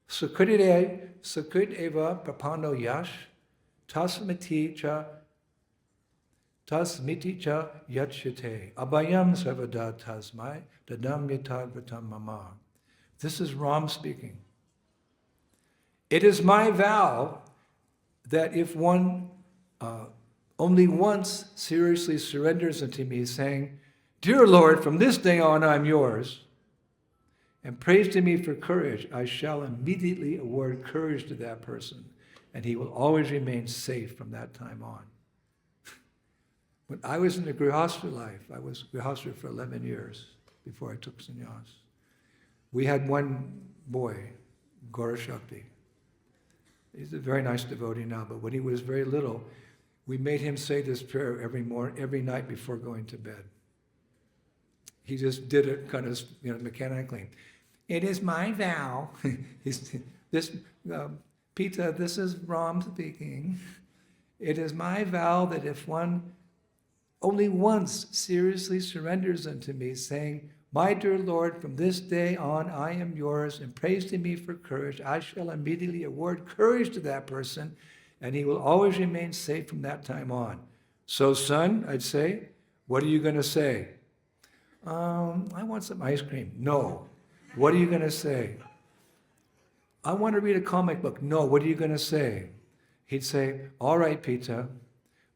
Sukrit eva prapano yash tasmiti cha yachyate abhayam sarvada tasmai dadam yatagvatam mama. This is Ram speaking. It is my vow that if one only once seriously surrenders unto me, saying, Dear Lord, from this day on I'm yours, and prays to me for courage, I shall immediately award courage to that person, and he will always remain safe from that time on. When I was in the Grihastha life, I was Grihastha for 11 years before I took sannyas. We had one boy, Gaurashakti. He's a very nice devotee now, but when he was very little, we made him say this prayer every night before going to bed. He just did it kind of, mechanically. It is my vow. Pita, this is Ram speaking. It is my vow that if one only once seriously surrenders unto me, saying, My dear Lord, from this day on I am yours, and praise to me for courage. I shall immediately award courage to that person, and he will always remain safe from that time on. So, son, I'd say, what are you going to say? I want some ice cream. No. What are you going to say? I want to read a comic book. No. What are you going to say? He'd say, all right, Peter,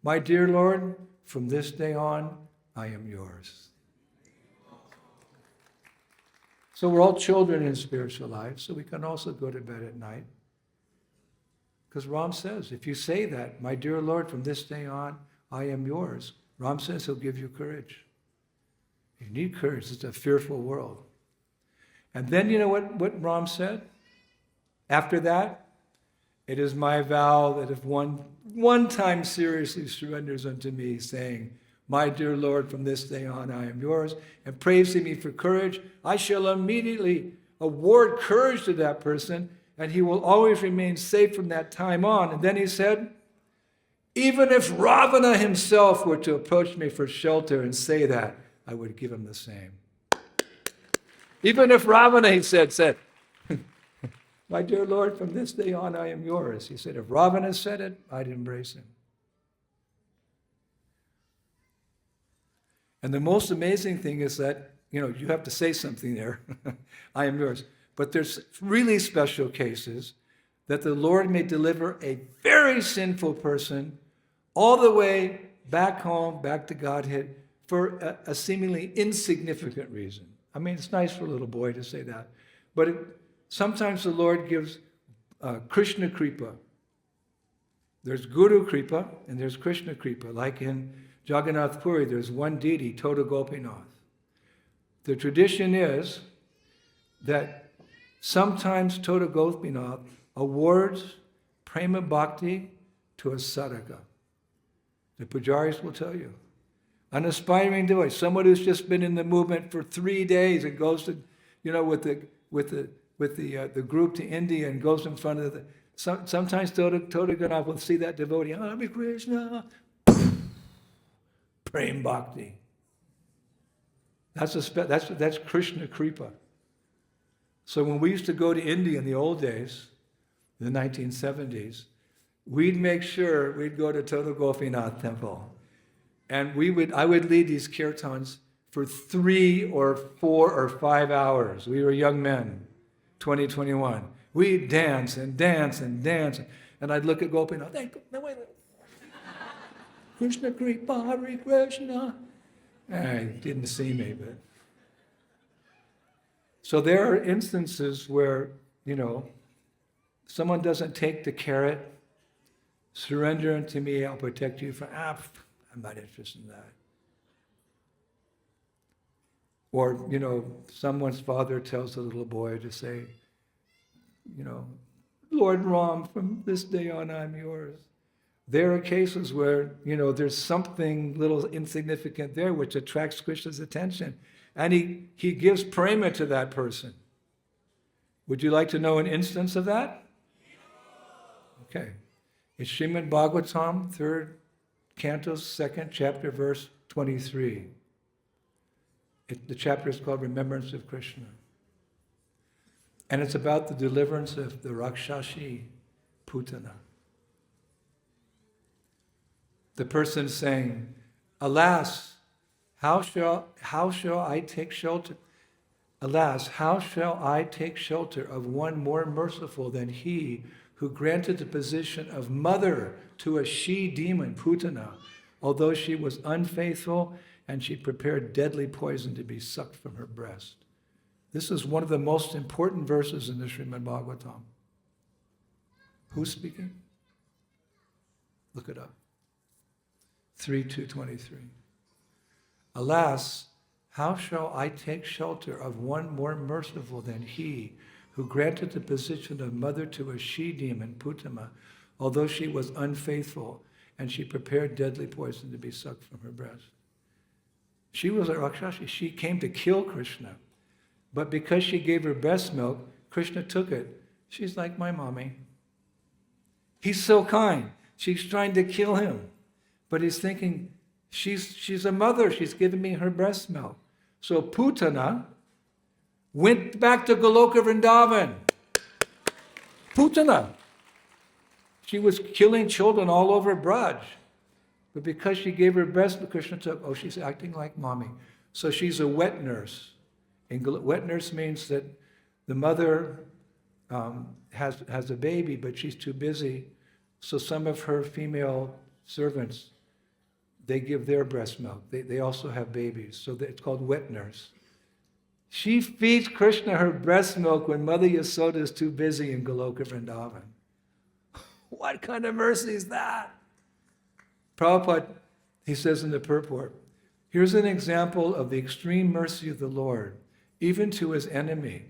my dear Lord, from this day on, I am yours. So we're all children in spiritual life, so we can also go to bed at night. Because Ram says, if you say that, my dear Lord, from this day on, I am yours, Ram says he'll give you courage. You need courage. It's a fearful world. And then you know what Ram said? After that, it is my vow that if one time seriously surrenders unto me, saying, my dear Lord, from this day on I am yours, and prays to me for courage, I shall immediately award courage to that person, and he will always remain safe from that time on. And then he said, even if Ravana himself were to approach me for shelter and say that, I would give him the same. Even if Ravana, he said, my dear Lord, from this day on I am yours. He said, if Ravana said it, I'd embrace him. And the most amazing thing is that, you have to say something there. I am yours. But there's really special cases that the Lord may deliver a very sinful person all the way back home, back to Godhead, for a seemingly insignificant reason. I mean, it's nice for a little boy to say that. But sometimes the Lord gives Krishna Kripa. There's Guru Kripa and there's Krishna Kripa. Like in Jagannath Puri, there's one deity, Tota Gopinath. The tradition is that sometimes Tota Gopinath awards prema bhakti to a sadhaka. The pujaris will tell you. An aspiring devotee, someone who's just been in the movement for 3 days and goes to, with the group to India and goes in front of sometimes Tota Gopinath will see that devotee, Hare Krishna, Prem Bhakti. That's Krishna Kripa. So when we used to go to India in the old days, the 1970s, we'd make sure we'd go to Tota Gopinath temple. And I would lead these kirtans for 3 or 4 or 5 hours. We were young men, 2021. We'd dance and dance and dance. And I'd look at Gopinath, hey, no, wait. Krishna Kripa, Hare Krishna. He didn't see me, but. So there are instances where, someone doesn't take the carrot, surrender unto me, I'll protect you from, I'm not interested in that. Or, someone's father tells a little boy to say, Lord Ram, from this day on I'm yours. There are cases where, there's something little insignificant there which attracts Krishna's attention. And he gives prema to that person. Would you like to know an instance of that? Okay. It's Srimad Bhagavatam, 3rd Canto, 2nd chapter, verse 23. The chapter is called Remembrance of Krishna. And it's about the deliverance of the Rakshasi Putana. The person saying, alas, how shall I take shelter? Alas, how shall I take shelter of one more merciful than he who granted the position of mother to a she-demon, Putana, although she was unfaithful and she prepared deadly poison to be sucked from her breast. This is one of the most important verses in the Srimad Bhagavatam. Who's speaking? Look it up. 3:223. Alas, how shall I take shelter of one more merciful than he who granted the position of mother to a she-demon, Putana, although she was unfaithful and she prepared deadly poison to be sucked from her breast. She was a Rakshasi. She came to kill Krishna. But because she gave her breast milk, Krishna took it. She's like my mommy. He's so kind. She's trying to kill him. But he's thinking, she's a mother. She's giving me her breast milk. So Putana went back to Goloka Vrindavan. Putana. She was killing children all over Braj. But because she gave her breast, Krishna took, oh, she's acting like mommy. So she's a wet nurse. And wet nurse means that the mother has a baby, but she's too busy. So some of her female servants, they give their breast milk. They also have babies. So it's called wet nurse. She feeds Krishna her breast milk when Mother Yasoda is too busy in Goloka Vrindavan. What kind of mercy is that? Prabhupada, he says in the purport, here's an example of the extreme mercy of the Lord, even to his enemy.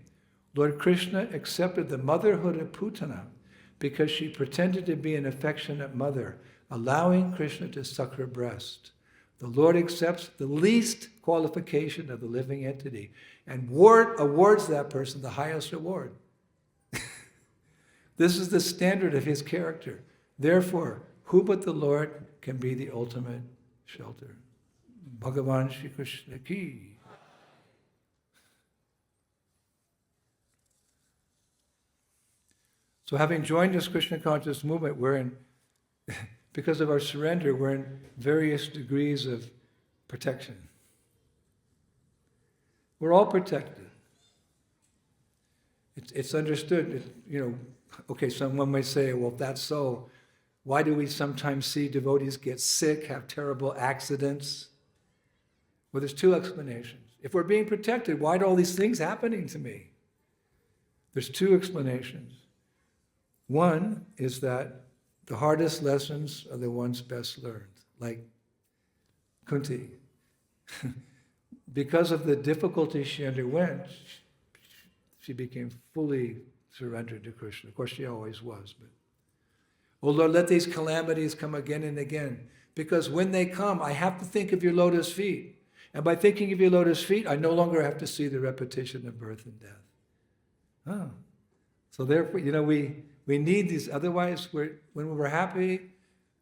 Lord Krishna accepted the motherhood of Putana because she pretended to be an affectionate mother, allowing Krishna to suck her breast. The Lord accepts the least qualification of the living entity and awards that person the highest award. This is the standard of his character. Therefore, who but the Lord can be the ultimate shelter? Bhagavan Shri Krishna ki. So having joined this Krishna conscious movement, we're in, because of our surrender, we're in various degrees of protection. We're all protected. It's understood, okay, someone might say, well, if that's so, why do we sometimes see devotees get sick, have terrible accidents? Well, there's two explanations. If we're being protected, why are all these things happening to me? There's two explanations. One is that the hardest lessons are the ones best learned, like Kunti. Because of the difficulty she underwent, she became fully surrendered to Krishna. Of course, she always was. But, oh Lord, let these calamities come again and again. Because when they come, I have to think of your lotus feet. And by thinking of your lotus feet, I no longer have to see the repetition of birth and death. Oh. So therefore, we need these. Otherwise, when we're happy,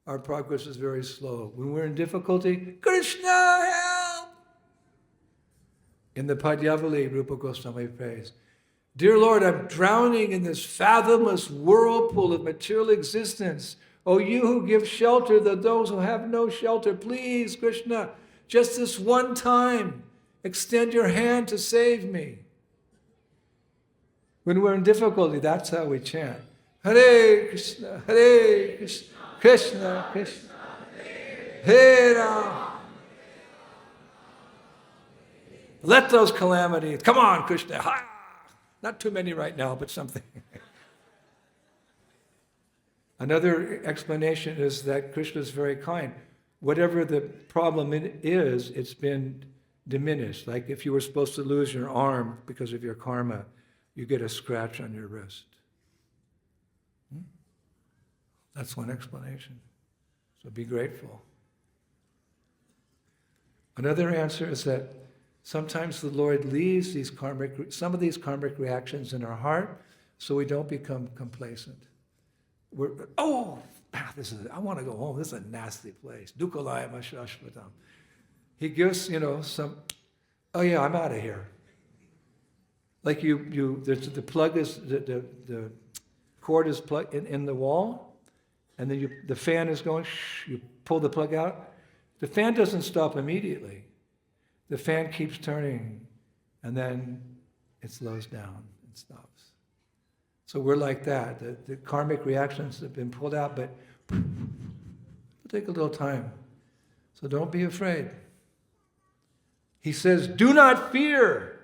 our progress is very slow. When we're in difficulty, Krishna, help! In the Padyavali, Rupa Goswami prays, Dear Lord, I'm drowning in this fathomless whirlpool of material existence. Oh, you who give shelter to those who have no shelter, please, Krishna, just this one time, extend your hand to save me. When we're in difficulty, that's how we chant. Hare Krishna, Krishna Krishna, Hare Rama. Let those calamities, come on, Krishna. Ha! Not too many right now, but something. Another explanation is that Krishna is very kind. Whatever the problem is, it's been diminished. Like if you were supposed to lose your arm because of your karma, you get a scratch on your wrist. That's one explanation. So be grateful. Another answer is that sometimes the Lord leaves some of these karmic reactions in our heart so we don't become complacent. I want to go home. This is a nasty place. Dukkalayam ashashvatam. He gives, some, I'm out of here. Like the plug is, the cord is plugged in the wall, and then the fan is going, you pull the plug out. The fan doesn't stop immediately. The fan keeps turning, and then it slows down and stops. So we're like that. The karmic reactions have been pulled out, but it'll take a little time. So don't be afraid. He says, do not fear.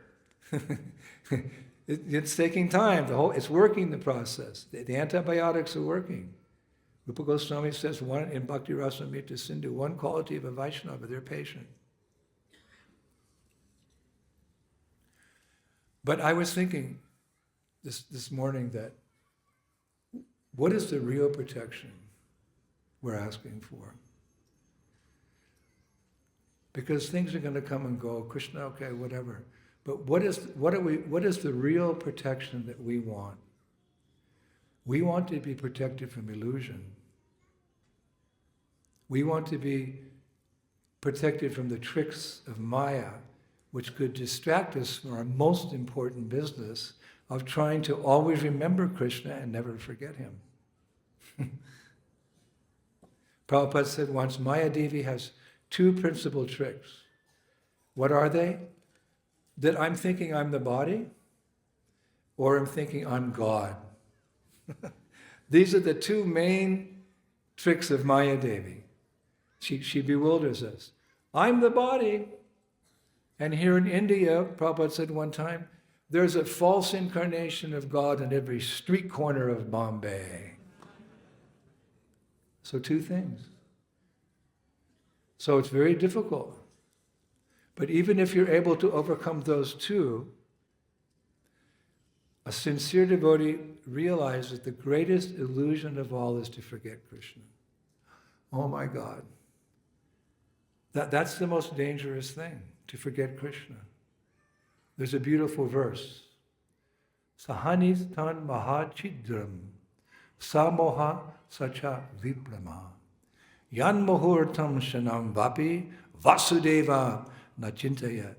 It's taking time. It's working, the process. The antibiotics are working. Rupa Goswami says in Bhakti Rasamrita Sindhu, one quality of a Vaishnava, they're patient. But I was thinking this morning that what is the real protection we're asking for? Because things are going to come and go. Krishna, okay, whatever. But what is the real protection that we want? We want to be protected from illusion. We want to be protected from the tricks of Maya, which could distract us from our most important business of trying to always remember Krishna and never forget him. Prabhupada said once, Maya Devi has two principal tricks. What are they? That I'm thinking I'm the body, or I'm thinking I'm God. These are the two main tricks of Maya Devi. She bewilders us. I'm the body. And here in India, Prabhupada said one time, there's a false incarnation of God in every street corner of Bombay. So two things. So it's very difficult. But even if you're able to overcome those two, a sincere devotee realizes the greatest illusion of all is to forget Krishna. Oh my God. That's the most dangerous thing, to forget Krishna. There's a beautiful verse. Sahanistan mahachidram samoha sacha viprama yan muhurtam shanam vapi vasudeva nachintayat.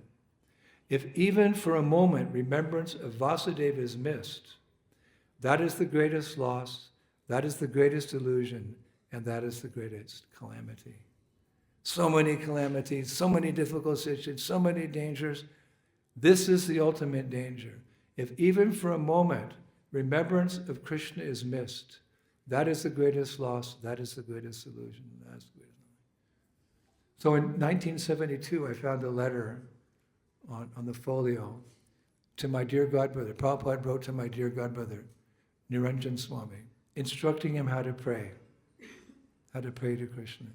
If even for a moment remembrance of Vasudeva is missed, that is the greatest loss, that is the greatest illusion, and that is the greatest calamity. So many calamities, so many difficult situations, so many dangers. This is the ultimate danger. If even for a moment remembrance of Krishna is missed, that is the greatest loss, that is the greatest illusion. That's the greatest. So in 1972, I found a letter on the folio to my dear godbrother. Prabhupada wrote to my dear godbrother, Niranjan Swami, instructing him how to pray to Krishna.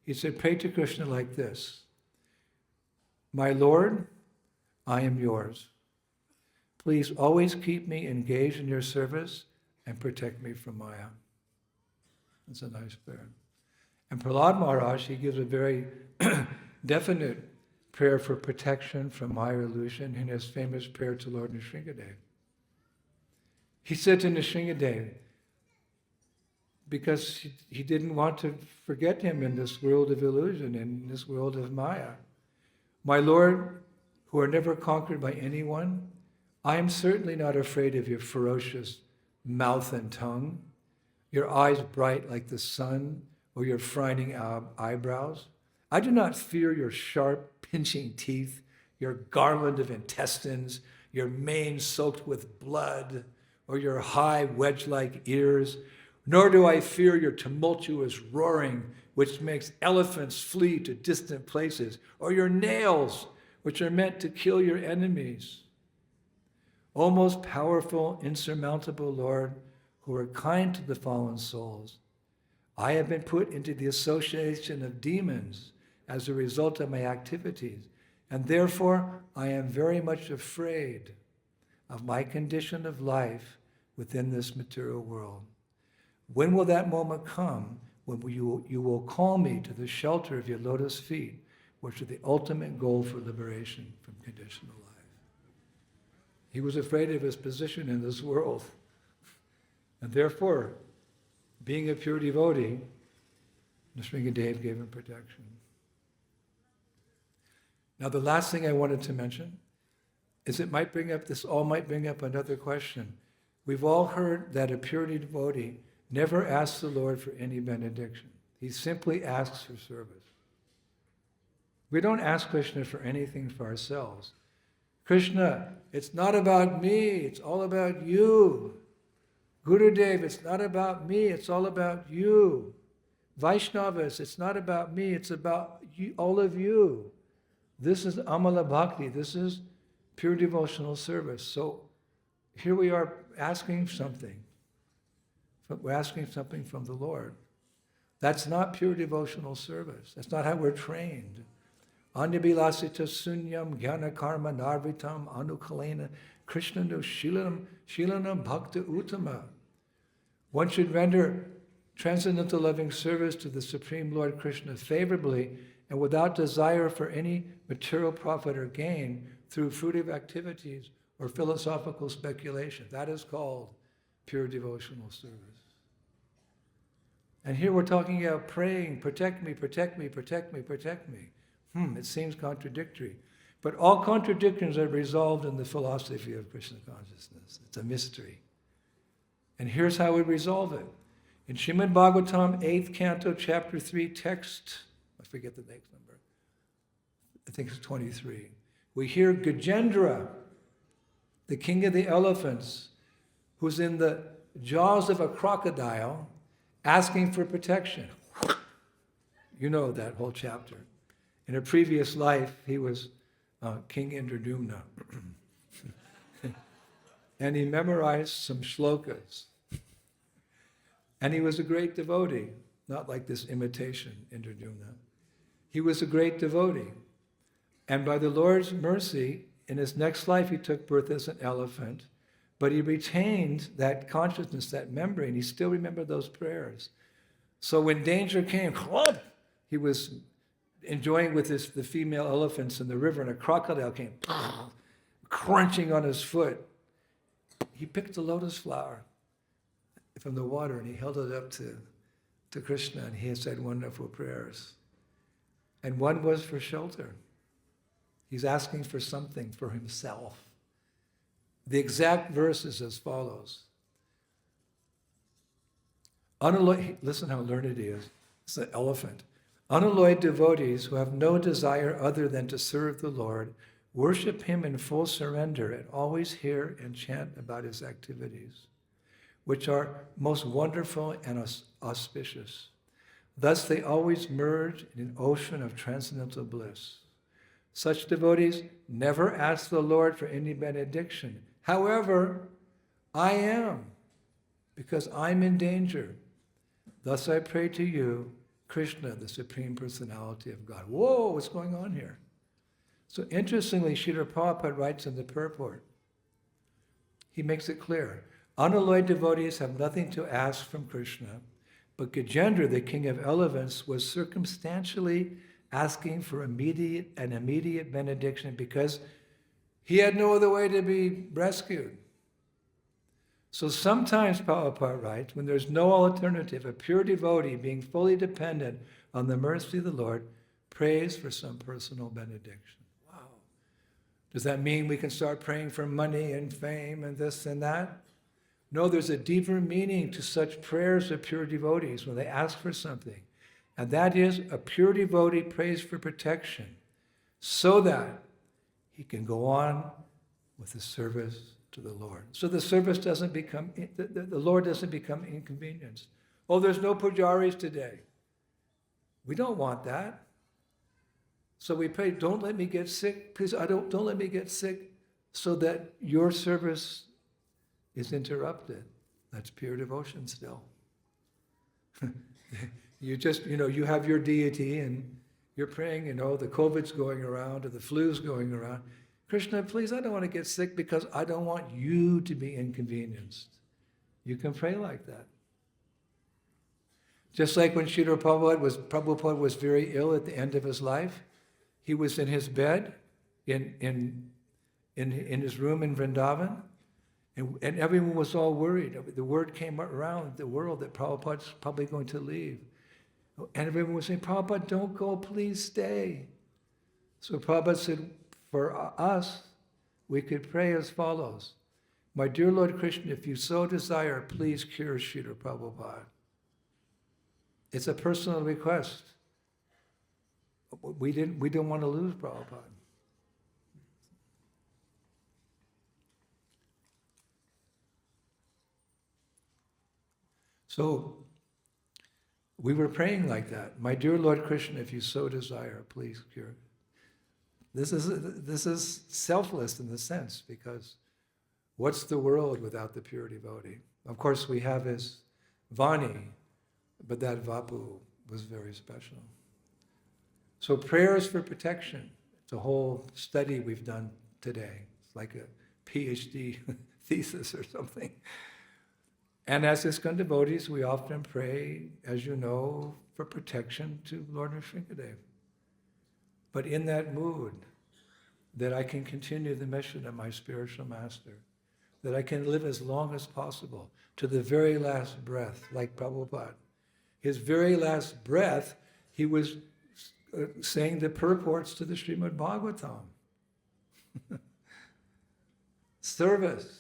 He said, pray to Krishna like this. My Lord, I am yours. Please always keep me engaged in your service and protect me from Maya. That's a nice prayer. And Prahlad Maharaj, he gives a very definite prayer for protection from Maya illusion in his famous prayer to Lord Nrsingadev. He said to Nrsingadev, because he didn't want to forget him in this world of illusion, in this world of Maya. My Lord, who are never conquered by anyone, I am certainly not afraid of your ferocious mouth and tongue, your eyes bright like the sun, or your frowning eyebrows. I do not fear your sharp, pinching teeth, your garland of intestines, your mane soaked with blood, or your high wedge-like ears, nor do I fear your tumultuous roaring, which makes elephants flee to distant places, or your nails, which are meant to kill your enemies. O most powerful, insurmountable Lord, who are kind to the fallen souls, I have been put into the association of demons as a result of my activities, and therefore I am very much afraid of my condition of life within this material world. When will that moment come when you will call me to the shelter of your lotus feet, which are the ultimate goal for liberation from conditional life? He was afraid of his position in this world. And therefore, being a pure devotee, Nrsingadev gave him protection. Now the last thing I wanted to mention is this all might bring up another question. We've all heard that a pure devotee never asks the Lord for any benediction. He simply asks for service. We don't ask Krishna for anything for ourselves. Krishna, it's not about me, it's all about you. Gurudev, it's not about me, it's all about you. Vaishnavas, it's not about me, it's about you, all of you. This is Amala Bhakti, this is pure devotional service. So here we are asking something. We're asking something from the Lord. That's not pure devotional service. That's not how we're trained. Anyabilasita sunyam jnana karma narvitam anukalena krishnanu shilanam bhakta uttama. One should render transcendental loving service to the Supreme Lord Krishna favorably and without desire for any material profit or gain through fruitive activities or philosophical speculation. That is called pure devotional service. And here we're talking about praying, protect me, protect me, protect me, protect me. It seems contradictory. But all contradictions are resolved in the philosophy of Krishna consciousness. It's a mystery. And here's how we resolve it. In Srimad Bhagavatam, 8th canto, chapter 3, text, I forget the next number, I think it's 23. We hear Gajendra, the king of the elephants, who's in the jaws of a crocodile, asking for protection. You know that whole chapter. In a previous life, he was King Indradumna. And he memorized some shlokas. And he was a great devotee, not like this imitation Indradumna. He was a great devotee. And by the Lord's mercy, in his next life, he took birth as an elephant, but he retained that consciousness, that memory, and he still remembered those prayers. So when danger came, he was enjoying with the female elephants in the river, and a crocodile came, crunching on his foot. He picked a lotus flower from the water, and he held it up to Kṛṣṇan, and he had said wonderful prayers. And one was for shelter. He's asking for something for himself. The exact verse is as follows. Listen how learned he is. It's an elephant. Unalloyed devotees who have no desire other than to serve the Lord worship him in full surrender and always hear and chant about his activities, which are most wonderful and auspicious. Thus they always merge in an ocean of transcendental bliss. Such devotees never ask the Lord for any benediction. However, I am, because I'm in danger. Thus I pray to you, Krishna, the Supreme Personality of God. Whoa, what's going on here? So interestingly, Srila Prabhupada writes in the purport, he makes it clear, unalloyed devotees have nothing to ask from Krishna, but Gajendra, the king of elephants, was circumstantially asking for an immediate benediction because he had no other way to be rescued. So sometimes, Prabhupada writes, when there's no alternative, a pure devotee being fully dependent on the mercy of the Lord prays for some personal benediction. Wow. Does that mean we can start praying for money and fame and this and that? No, there's a deeper meaning to such prayers of pure devotees when they ask for something. And that is, a pure devotee prays for protection so that he can go on with the service to the Lord. So the service doesn't become, the Lord doesn't become inconvenienced. Oh, there's no pujaris today. We don't want that. So we pray, don't let me get sick. Please, don't let me get sick so that your service is interrupted. That's pure devotion still. You just, you have your deity and you're praying, the COVID's going around or the flu's going around. Krishna, please, I don't want to get sick because I don't want you to be inconvenienced. You can pray like that. Just like when Srila Prabhupada was very ill at the end of his life, he was in his bed in his room in Vrindavan, and everyone was all worried. The word came around the world that Prabhupada's probably going to leave. And everyone was saying, Prabhupada, don't go, please stay. So Prabhupada said, for us, we could pray as follows. My dear Lord Krishna, if you so desire, please cure Srila Prabhupada. It's a personal request. We don't want to lose Prabhupada. So we were praying like that. My dear Lord Krishna, if you so desire, please cure. This is selfless in the sense, because what's the world without the pure devotee? Of course, we have his Vani, but that Vapu was very special. So prayers for protection. It's a whole study we've done today. It's like a PhD thesis or something. And as ISKCON devotees, we often pray, as you know, for protection to Lord Nrsimhadev. But in that mood, that I can continue the mission of my spiritual master, that I can live as long as possible, to the very last breath, like Prabhupada. His very last breath, he was saying the purports to the Srimad Bhagavatam. Service.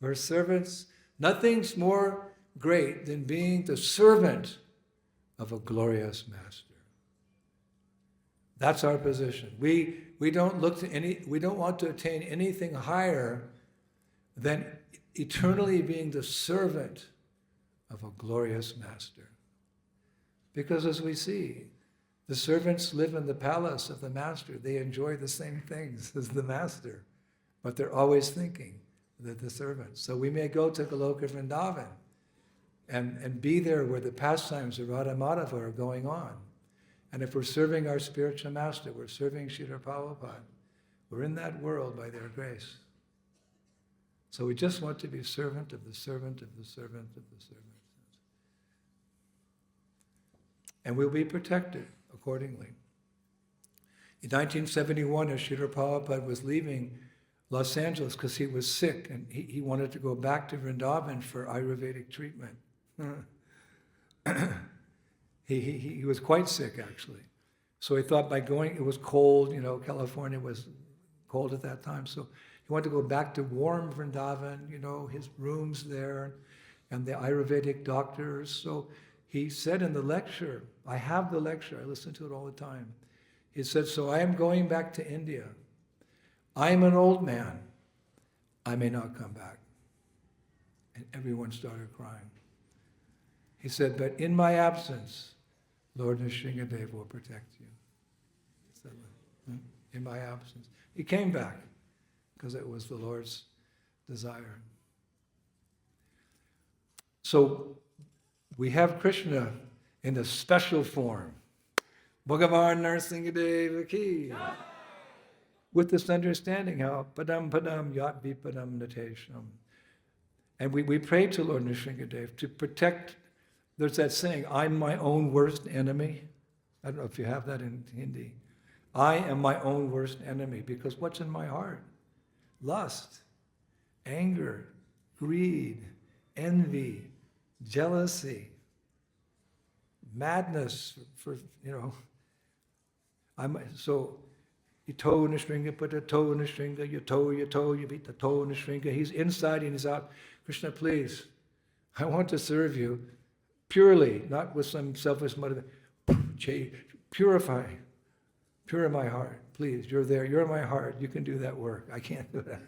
We're servants. Nothing's more great than being the servant of a glorious master. That's our position. We don't want to attain anything higher than eternally being the servant of a glorious master. Because as we see, the servants live in the palace of the master. They enjoy the same things as the master, but they're always thinking that the servants. So we may go to Goloka Vrindavan and be there where the pastimes of Radha Madhava are going on. And if we're serving our spiritual master, we're serving Srila Prabhupada, we're in that world by their grace. So we just want to be servant of the servant of the servant of the servant. And we'll be protected accordingly. In 1971, as Srila Prabhupada was leaving Los Angeles because he was sick and he wanted to go back to Vrindavan for Ayurvedic treatment. He was quite sick, actually. So he thought by going, it was cold, California was cold at that time, so he wanted to go back to warm Vrindavan, his rooms there, and the Ayurvedic doctors. So he said in the lecture, I have the lecture, I listen to it all the time. He said, so I am going back to India. I am an old man. I may not come back. And everyone started crying. He said, but in my absence, Lord Nrsingadev will protect you. He said, in my absence. He came back because it was the Lord's desire. So we have Krishna in a special form. Bhagavan Nrsingadev ki. With this understanding how padam padam yat vipadam natesham. And we pray to Lord Nrsingadev to protect. There's that saying, I'm my own worst enemy. I don't know if you have that in Hindi. I am my own worst enemy because what's in my heart? Lust, anger, greed, envy, jealousy, madness so Yato Nrsinga, put a toe Nrsinga, yato, you beat the toe Nrsinga. He's inside and he's out. Krishna, please, I want to serve you purely, not with some selfish motive. Purify my heart, please. You're there, you're my heart. You can do that work. I can't do that.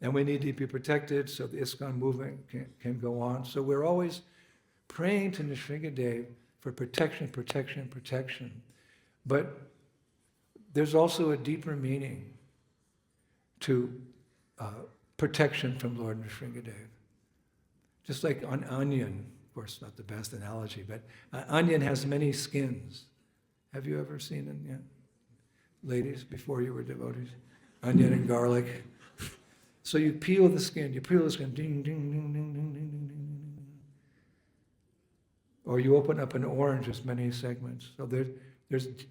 And we need to be protected so the ISKCON movement can go on. So we're always praying to Nrsingadev for protection, protection, protection. But there's also a deeper meaning to protection from Lord Nrsingadev. Just like an onion, of course not the best analogy, but an onion has many skins. Have you ever seen it yet? Ladies, before you were devotees? Onion and garlic. So you peel the skin, ding, ding, ding, ding, ding, ding, ding, ding, ding. Or you open up an orange, there's many segments. So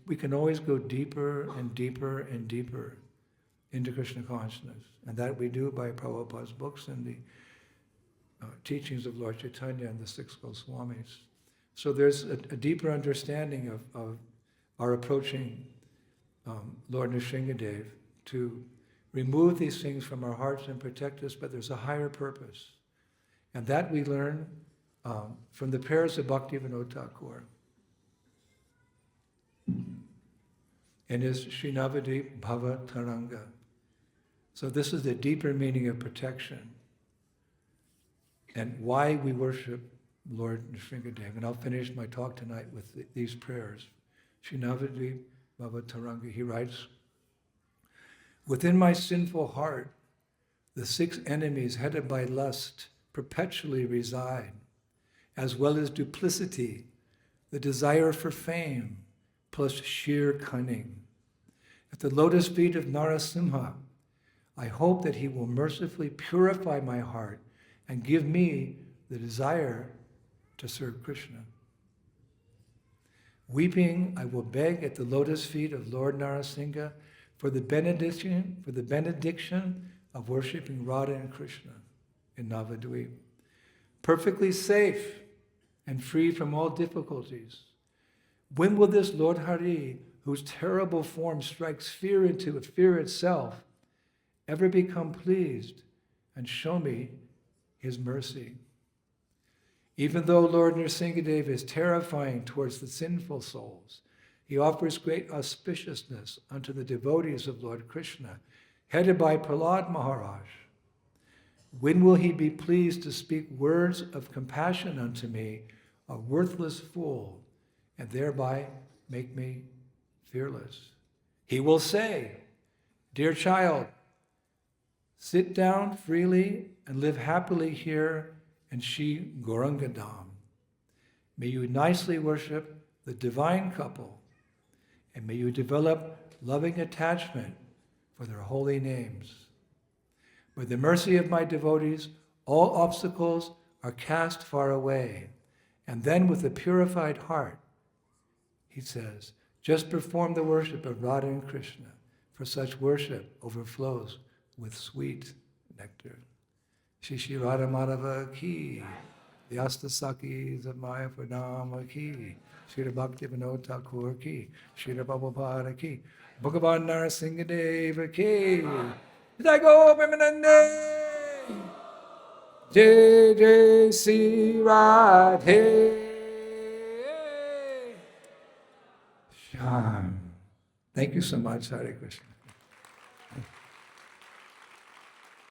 we can always go deeper and deeper and deeper into Krishna consciousness. And that we do by Prabhupada's books and the teachings of Lord Chaitanya and the six Goswamis. So there's a deeper understanding of our approaching Lord Nrsingadev to remove these things from our hearts and protect us, but there's a higher purpose. And that we learn from the prayers of Bhaktivinoda Thakur. In his Srinavadip Bhava Taranga. So this is the deeper meaning of protection and why we worship Lord Nrsingadev. And I'll finish my talk tonight with these prayers. Srinavadip Bhava Taranga, he writes, within my sinful heart, the six enemies headed by lust perpetually reside, as well as duplicity, the desire for fame, plus sheer cunning. At the lotus feet of Narasimha, I hope that he will mercifully purify my heart and give me the desire to serve Krishna. Weeping, I will beg at the lotus feet of Lord Narasimha for the benediction of worshiping Radha and Krishna in Navadvip. Perfectly safe and free from all difficulties. When will this Lord Hari whose terrible form strikes fear into fear itself, ever become pleased and show me his mercy? Even though Lord Nrsingadev is terrifying towards the sinful souls, he offers great auspiciousness unto the devotees of Lord Krishna, headed by Prahlad Maharaj. When will he be pleased to speak words of compassion unto me, a worthless fool, and thereby make me fearless? He will say, dear child, sit down freely and live happily here in Shri Gaurangadam. May you nicely worship the divine couple, and may you develop loving attachment for their holy names. With the mercy of my devotees, all obstacles are cast far away. And then with a purified heart, he says, just perform the worship of Radha and Krishna, for such worship overflows with sweet nectar. Shri Shri Radha Madhava ki, the Astasakis of Maya Pranama ki, Shri Bhakti Vinod Thakur ki, Shri Prabhupada ki, Bhagavan Nrsingadeva ki, Jai Gopimanande, Jai Jai Sri Radhe Shyam. Thank you so much, Hare Krishna.